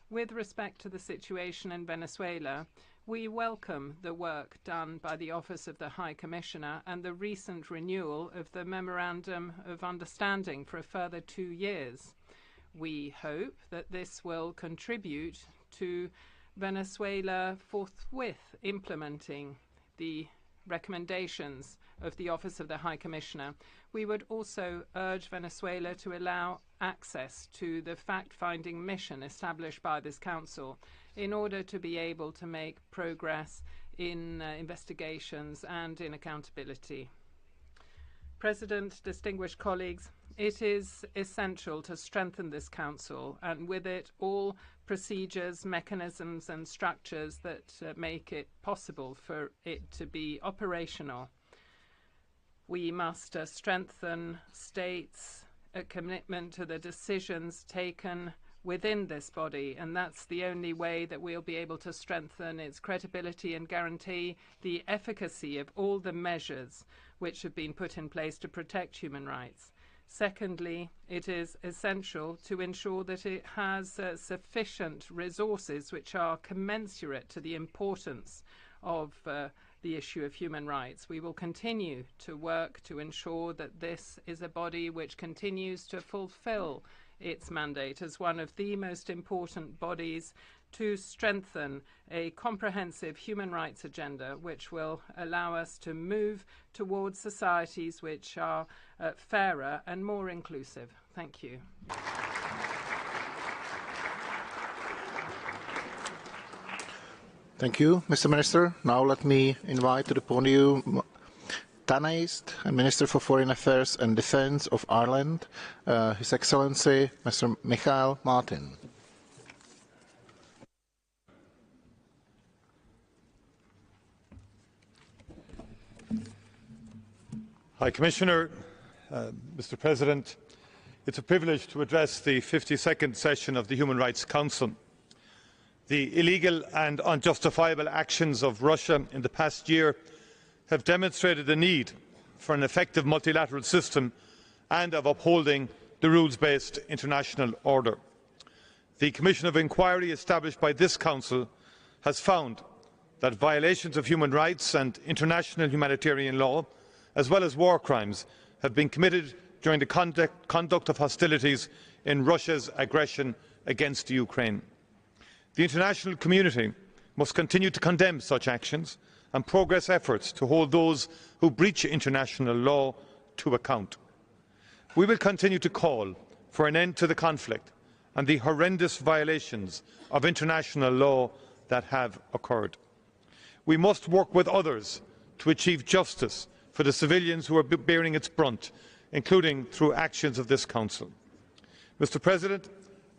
S12: With respect to the situation in Venezuela, we welcome the work done by the Office of the High Commissioner and the recent renewal of the Memorandum of Understanding for a further 2 years. We hope that this will contribute to Venezuela forthwith implementing the recommendations of the Office of the High Commissioner. We would also urge Venezuela to allow access to the fact-finding mission established by this Council in order to be able to make progress in investigations and in accountability. President, distinguished colleagues, it is essential to strengthen this Council and with it all procedures, mechanisms and structures that make it possible for it to be operational. We must strengthen states' commitment to the decisions taken within this body, and that's the only way that we'll be able to strengthen its credibility and guarantee the efficacy of all the measures which have been put in place to protect human rights. Secondly, it is essential to ensure that it has sufficient resources which are commensurate to the importance of the issue of human rights. We will continue to work to ensure that this is a body which continues to fulfill its mandate as one of the most important bodies to strengthen a comprehensive human rights agenda which will allow us to move towards societies which are fairer and more inclusive. Thank you.
S2: Thank you, Mr. Minister. Now let me invite to the podium Tanaist, Minister for Foreign Affairs and Defence of Ireland, His Excellency Mr. Michael Martin.
S13: High Commissioner, Mr. President, it's a privilege to address the 52nd session of the Human Rights Council. The illegal and unjustifiable actions of Russia in the past year have demonstrated the need for an effective multilateral system and of upholding the rules-based international order. The Commission of Inquiry established by this Council has found that violations of human rights and international humanitarian law, as well as war crimes, have been committed during the conduct of hostilities in Russia's aggression against Ukraine. The international community must continue to condemn such actions and progress efforts to hold those who breach international law to account. We will continue to call for an end to the conflict and the horrendous violations of international law that have occurred. We must work with others to achieve justice for the civilians who are bearing its brunt, including through actions of this Council. Mr. President,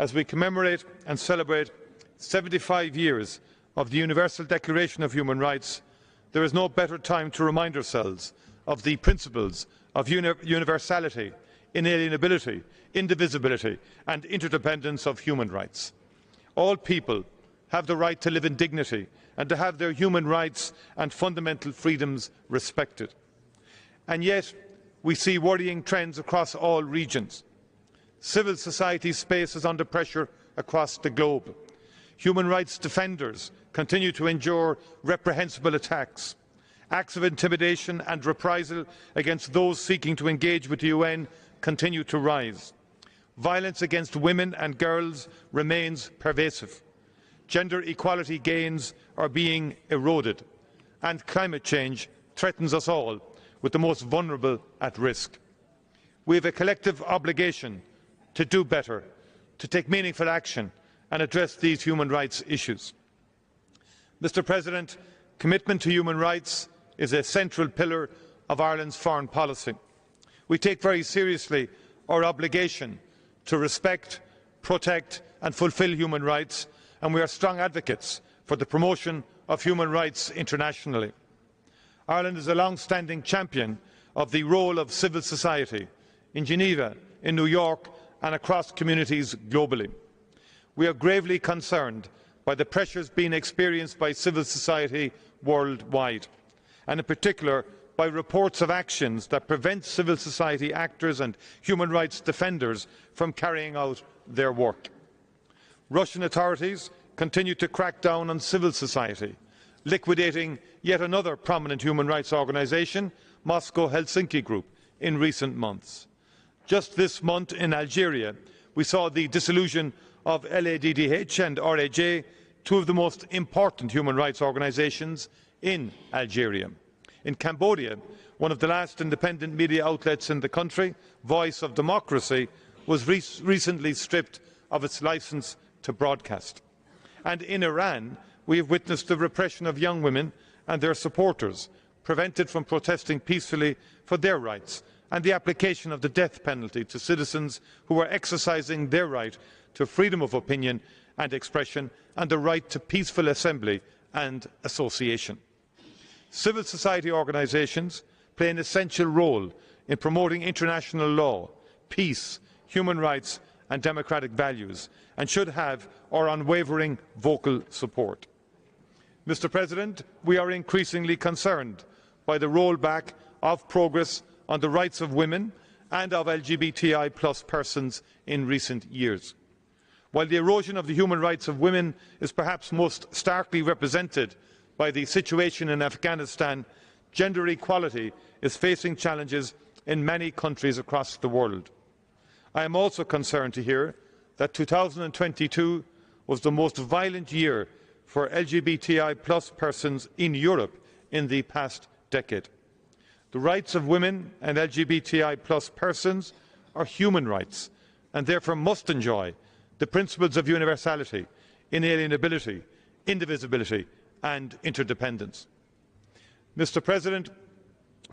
S13: as we commemorate and celebrate 75 years of the Universal Declaration of Human Rights, there is no better time to remind ourselves of the principles of universality, inalienability, indivisibility and interdependence of human rights. All people have the right to live in dignity and to have their human rights and fundamental freedoms respected. And yet, we see worrying trends across all regions. Civil society space is under pressure across the globe. Human rights defenders continue to endure reprehensible attacks. Acts of intimidation and reprisal against those seeking to engage with the UN continue to rise. Violence against women and girls remains pervasive. Gender equality gains are being eroded, and climate change threatens us all, with the most vulnerable at risk. We have a collective obligation to do better, to take meaningful action and address these human rights issues. Mr. President, commitment to human rights is a central pillar of Ireland's foreign policy. We take very seriously our obligation to respect, protect and fulfil human rights, and we are strong advocates for the promotion of human rights internationally. Ireland is a long-standing champion of the role of civil society in Geneva, in New York and across communities globally. We are gravely concerned by the pressures being experienced by civil society worldwide, and in particular by reports of actions that prevent civil society actors and human rights defenders from carrying out their work. Russian authorities continue to crack down on civil society, liquidating yet another prominent human rights organisation, Moscow Helsinki Group, in recent months. Just this month in Algeria, we saw the dissolution of LADDH and RAJ, two of the most important human rights organisations in Algeria. In Cambodia, one of the last independent media outlets in the country, Voice of Democracy, was recently stripped of its licence to broadcast. And in Iran, we have witnessed the repression of young women and their supporters, prevented from protesting peacefully for their rights, and the application of the death penalty to citizens who are exercising their right to freedom of opinion and expression and the right to peaceful assembly and association. Civil society organisations play an essential role in promoting international law, peace, human rights and democratic values, and should have our unwavering vocal support. Mr. President, we are increasingly concerned by the rollback of progress on the rights of women and of LGBTI+ persons in recent years. While the erosion of the human rights of women is perhaps most starkly represented by the situation in Afghanistan, gender equality is facing challenges in many countries across the world. I am also concerned to hear that 2022 was the most violent year for LGBTI+ persons in Europe in the past decade. The rights of women and LGBTI+ persons are human rights and therefore must enjoy the principles of universality, inalienability, indivisibility and interdependence. Mr. President,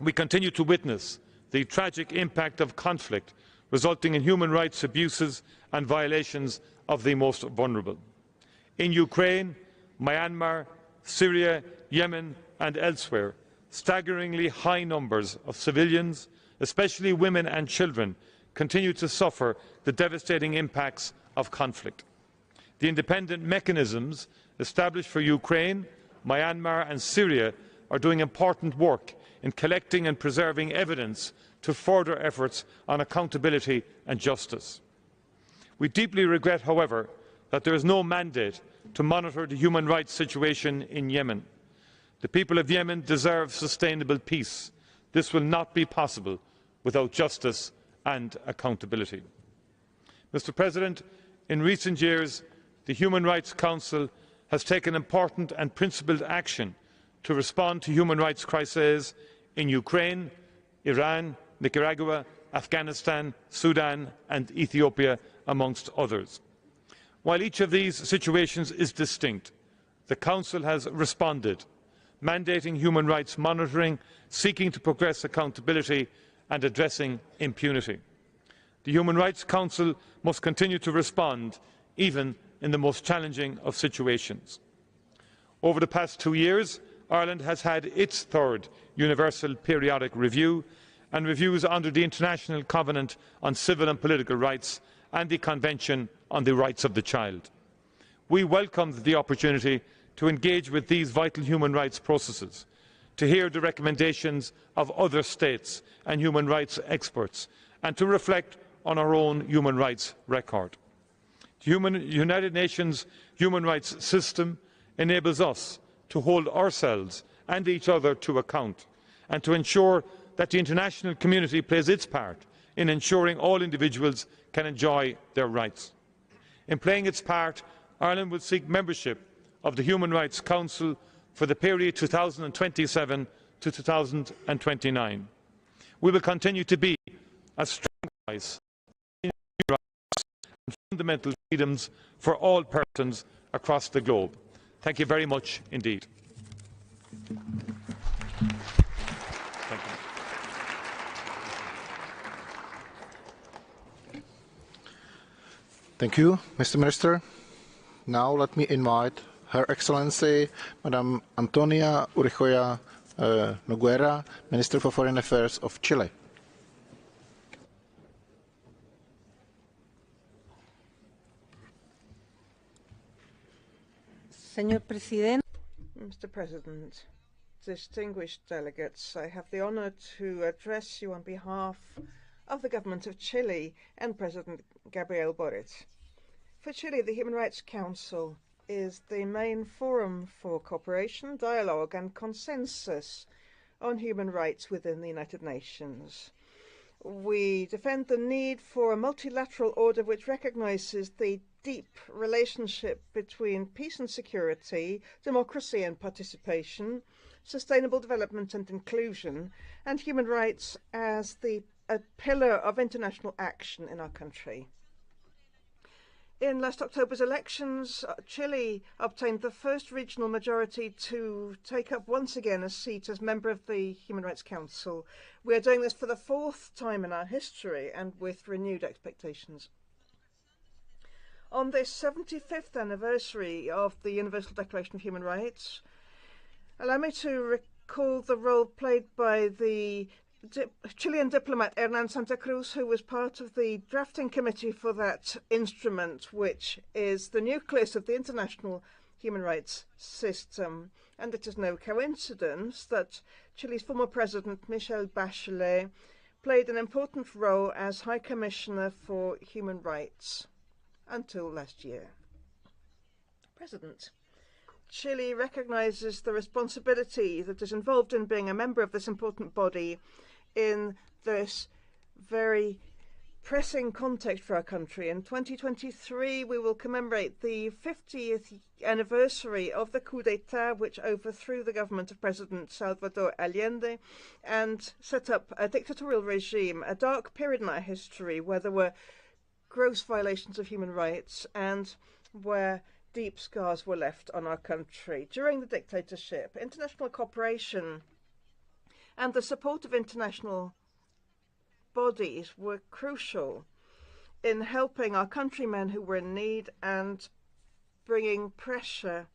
S13: We continue to witness the tragic impact of conflict, resulting in human rights abuses and violations of the most vulnerable. In Ukraine, Myanmar, Syria, Yemen and elsewhere, staggeringly high numbers of civilians, especially women and children, continue to suffer the devastating impacts of conflict. The independent mechanisms established for Ukraine, Myanmar and Syria are doing important work in collecting and preserving evidence to further efforts on accountability and justice. We deeply regret, however, that there is no mandate to monitor the human rights situation in Yemen. The people of Yemen deserve sustainable peace. This will not be possible without justice and accountability. Mr. President, in recent years, the Human Rights Council has taken important and principled action to respond to human rights crises in Ukraine, Iran, Nicaragua, Afghanistan, Sudan and Ethiopia, amongst others. While each of these situations is distinct, the Council has responded, mandating human rights monitoring, seeking to progress accountability and addressing impunity. The Human Rights Council must continue to respond, even in the most challenging of situations. Over the past 2 years, Ireland has had its third Universal Periodic Review and reviews under the International Covenant on Civil and Political Rights and the Convention on the Rights of the Child. We welcomed the opportunity to engage with these vital human rights processes, to hear the recommendations of other states and human rights experts, and to reflect on our own human rights record. The United Nations human rights system enables us to hold ourselves and each other to account, and to ensure that the international community plays its part in ensuring all individuals can enjoy their rights. In playing its part, Ireland will seek membership of the Human Rights Council for the period 2027 to 2029. We will continue to be a strong voice in human rights and fundamental freedoms for all persons across the globe. Thank you very much indeed.
S2: Thank you, Mr. Minister. Now let me invite Her Excellency Madam Antonia Urijoya Noguera, Minister for Foreign Affairs of Chile.
S14: Señor Presidente.
S15: Mr. President, distinguished delegates, I have the honour to address you on behalf of the government of Chile and President Gabriel Boric. For Chile, the Human Rights Council is the main forum for cooperation, dialogue and consensus on human rights within the United Nations. We defend the need for a multilateral order which recognises the deep relationship between peace and security, democracy and participation, sustainable development and inclusion, and human rights as a pillar of international action in our country. In last October's elections, Chile obtained the first regional majority to take up once again a seat as member of the Human Rights Council. We are doing this for the fourth time in our history and with renewed expectations. On this 75th anniversary of the Universal Declaration of Human Rights, allow me to recall the role played by the Chilean diplomat Hernan Santa Cruz, who was part of the drafting committee for that instrument, which is the nucleus of the international human rights system. And it is no coincidence that Chile's former president, Michelle Bachelet, played an important role as High Commissioner for Human Rights until last year. President, Chile recognizes the responsibility that is involved in being a member of this important body in this very pressing context for our country. In 2023, we will commemorate the 50th anniversary of the coup d'etat, which overthrew the government of President Salvador Allende and set up a dictatorial regime, a dark period in our history where there were gross violations of human rights and where deep scars were left on our country. During the dictatorship, international cooperation and the support of international bodies were crucial in helping our countrymen who were in need and bringing pressure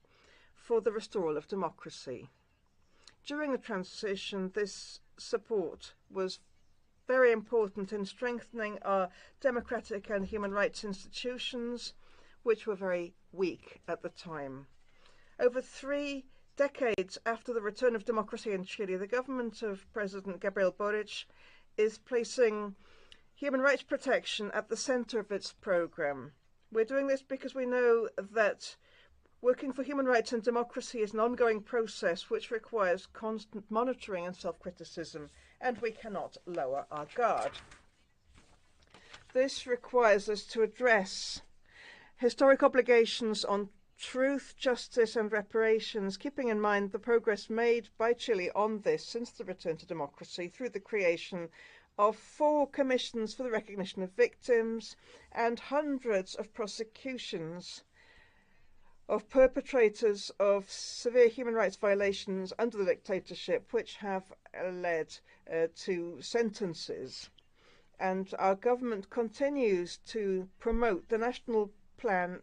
S15: for the restoral of democracy. During the transition, this support was very important in strengthening our democratic and human rights institutions, which were very weak at the time. Over 3 decades after the return of democracy in Chile, the government of President Gabriel Boric is placing human rights protection at the center of its program. We're doing this because we know that working for human rights and democracy is an ongoing process which requires constant monitoring and self-criticism, and we cannot lower our guard. This requires us to address historic obligations on truth, justice and reparations, keeping in mind the progress made by Chile on this since the return to democracy through the creation of 4 commissions for the recognition of victims and hundreds of prosecutions of perpetrators of severe human rights violations under the dictatorship, which have led to sentences. And our government continues to promote the national plan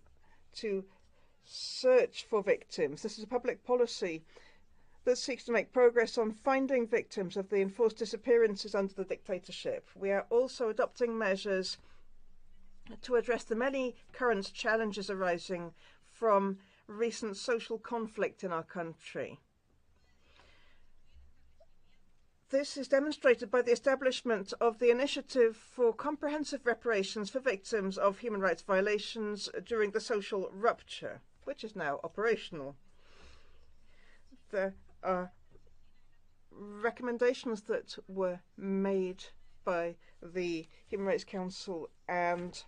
S15: to search for victims. This is a public policy that seeks to make progress on finding victims of the enforced disappearances under the dictatorship. We are also adopting measures to address the many current challenges arising from recent social conflict in our country. This is demonstrated by the establishment of the Initiative for Comprehensive Reparations for Victims of Human Rights Violations during the social rupture, which is now operational. There are recommendations that were made by the Human Rights Council and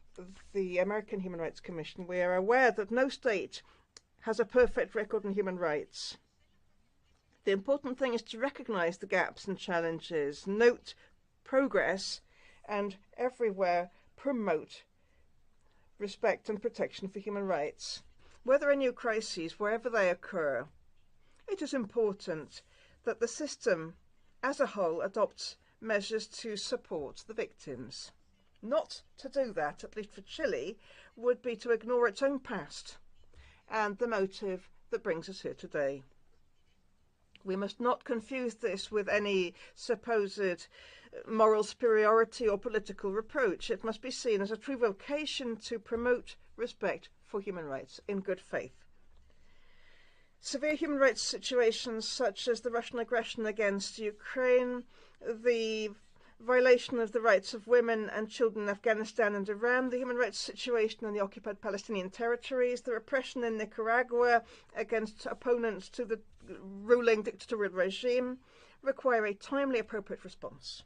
S15: the American Human Rights Commission. We are aware that no state has a perfect record on human rights. The important thing is to recognize the gaps and challenges, note progress, and everywhere promote respect and protection for human rights. Where there are new crises, wherever they occur, it is important that the system as a whole adopts measures to support the victims. Not to do that, at least for Chile, would be to ignore its own past and the motive that brings us here today. We must not confuse this with any supposed moral superiority or political reproach. It must be seen as a true vocation to promote respect for human rights in good faith. Severe human rights situations such as the Russian aggression against Ukraine, the violation of the rights of women and children in Afghanistan and Iran, the human rights situation in the occupied Palestinian territories, the repression in Nicaragua against opponents to the ruling dictatorial regime require a timely, appropriate response.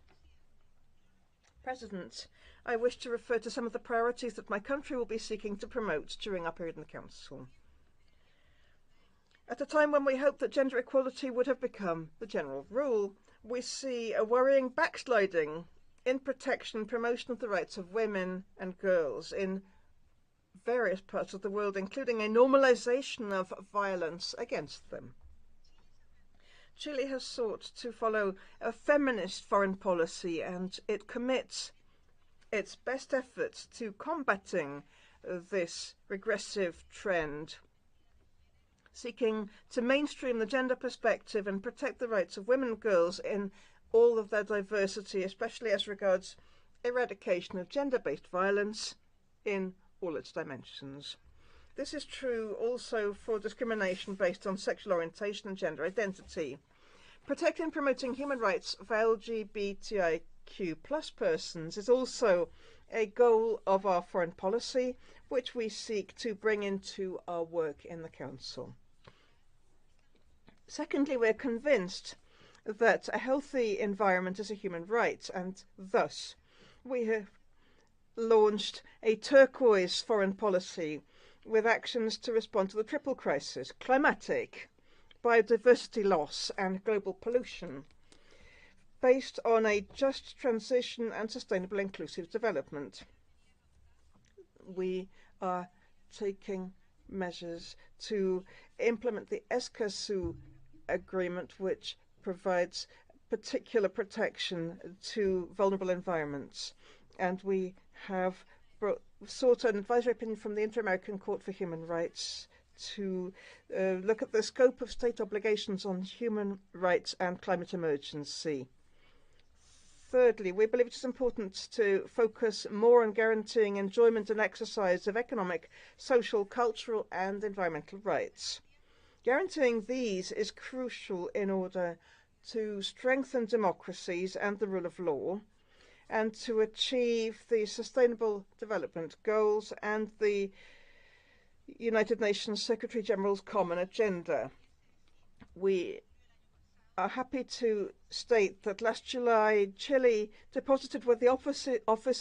S15: President, I wish to refer to some of the priorities that my country will be seeking to promote during our period in the Council. At a time when we hoped that gender equality would have become the general rule, we see a worrying backsliding in protection and promotion of the rights of women and girls in various parts of the world, including a normalization of violence against them. Chile has sought to follow a feminist foreign policy, and it commits its best efforts to combating this regressive trend, seeking to mainstream the gender perspective and protect the rights of women and girls in all of their diversity, especially as regards eradication of gender-based violence in all its dimensions. This is true also for discrimination based on sexual orientation and gender identity. Protecting and promoting human rights of LGBTIQ+ persons is also a goal of our foreign policy, which we seek to bring into our work in the Council. Secondly, we're convinced that a healthy environment is a human right, and thus we have launched a turquoise foreign policy with actions to respond to the triple crisis: climatic, biodiversity loss, and global pollution, based on a just transition and sustainable inclusive development. We are taking measures to implement the Escazú Agreement, which provides particular protection to vulnerable environments. And we have sought an advisory opinion from the Inter-American Court for Human Rights to look at the scope of state obligations on human rights and climate emergency. Thirdly, we believe it is important to focus more on guaranteeing enjoyment and exercise of economic, social, cultural, and environmental rights. Guaranteeing these is crucial in order to strengthen democracies and the rule of law, and to achieve the Sustainable Development Goals and the United Nations Secretary-General's Common Agenda. We are happy to state that last July, Chile deposited with the Office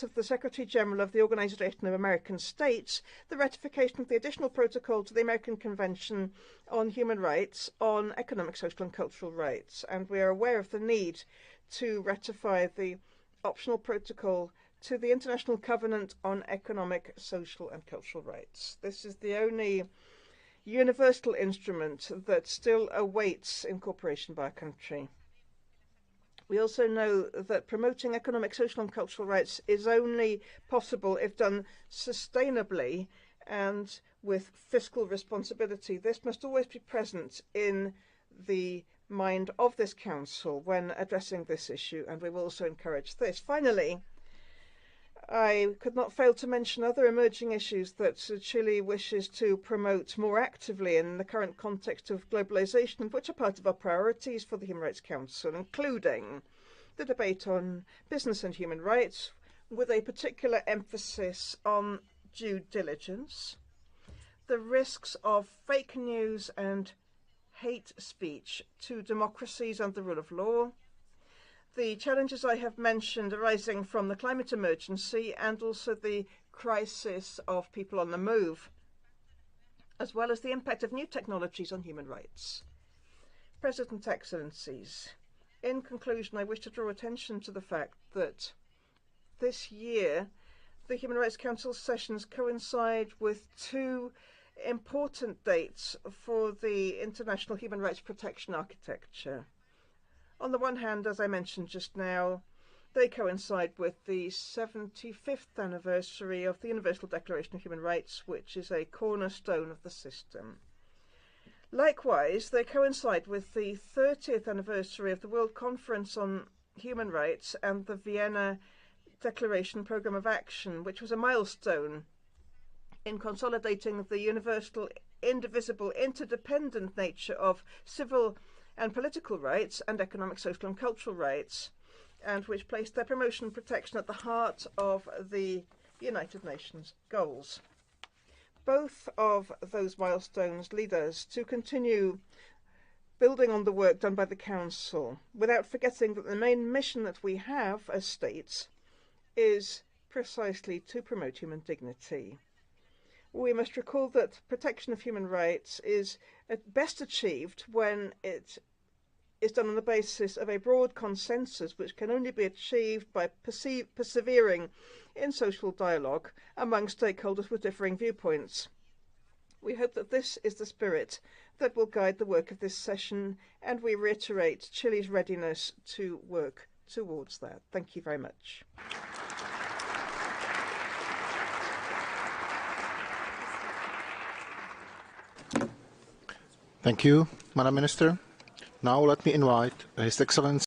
S15: of the Secretary-General of the Organization of American States the ratification of the additional protocol to the American Convention on Human Rights on Economic, Social and Cultural Rights. And we are aware of the need to ratify the optional protocol to the International Covenant on Economic, Social and Cultural Rights. This is the only universal instrument that still awaits incorporation by a country. We also know that promoting economic, social and cultural rights is only possible if done sustainably and with fiscal responsibility. This must always be present in the mind of this Council when addressing this issue, and we will also encourage this. Finally, I could not fail to mention other emerging issues that Chile wishes to promote more actively in the current context of globalization, and which are part of our priorities for the Human Rights Council, including the debate on business and human rights, with a particular emphasis on due diligence, the risks of fake news and hate speech to democracies and the rule of law, the challenges I have mentioned arising from the climate emergency and also the crisis of people on the move, as well as the impact of new technologies on human rights. President, Excellencies, in conclusion, I wish to draw attention to the fact that this year the Human Rights Council sessions coincide with two important dates for the international human rights protection architecture. On the one hand, as I mentioned just now, they coincide with the 75th anniversary of the Universal Declaration of Human Rights, which is a cornerstone of the system. Likewise, they coincide with the 30th anniversary of the World Conference on Human Rights and the Vienna Declaration Programme of Action, which was a milestone in consolidating the universal, indivisible, interdependent nature of civil and political rights and economic, social and cultural rights, and which placed their promotion and protection at the heart of the United Nations goals. Both of those milestones lead us to continue building on the work done by the Council, without forgetting that the main mission that we have as states is precisely to promote human dignity. We must recall that protection of human rights is best achieved when it is done on the basis of a broad consensus, which can only be achieved by persevering in social dialogue among stakeholders with differing viewpoints. We hope that this is the spirit that will guide the work of this session, and we reiterate Chile's readiness to work towards that. Thank you very much.
S2: Thank you, Madam Minister. Now let me invite His Excellency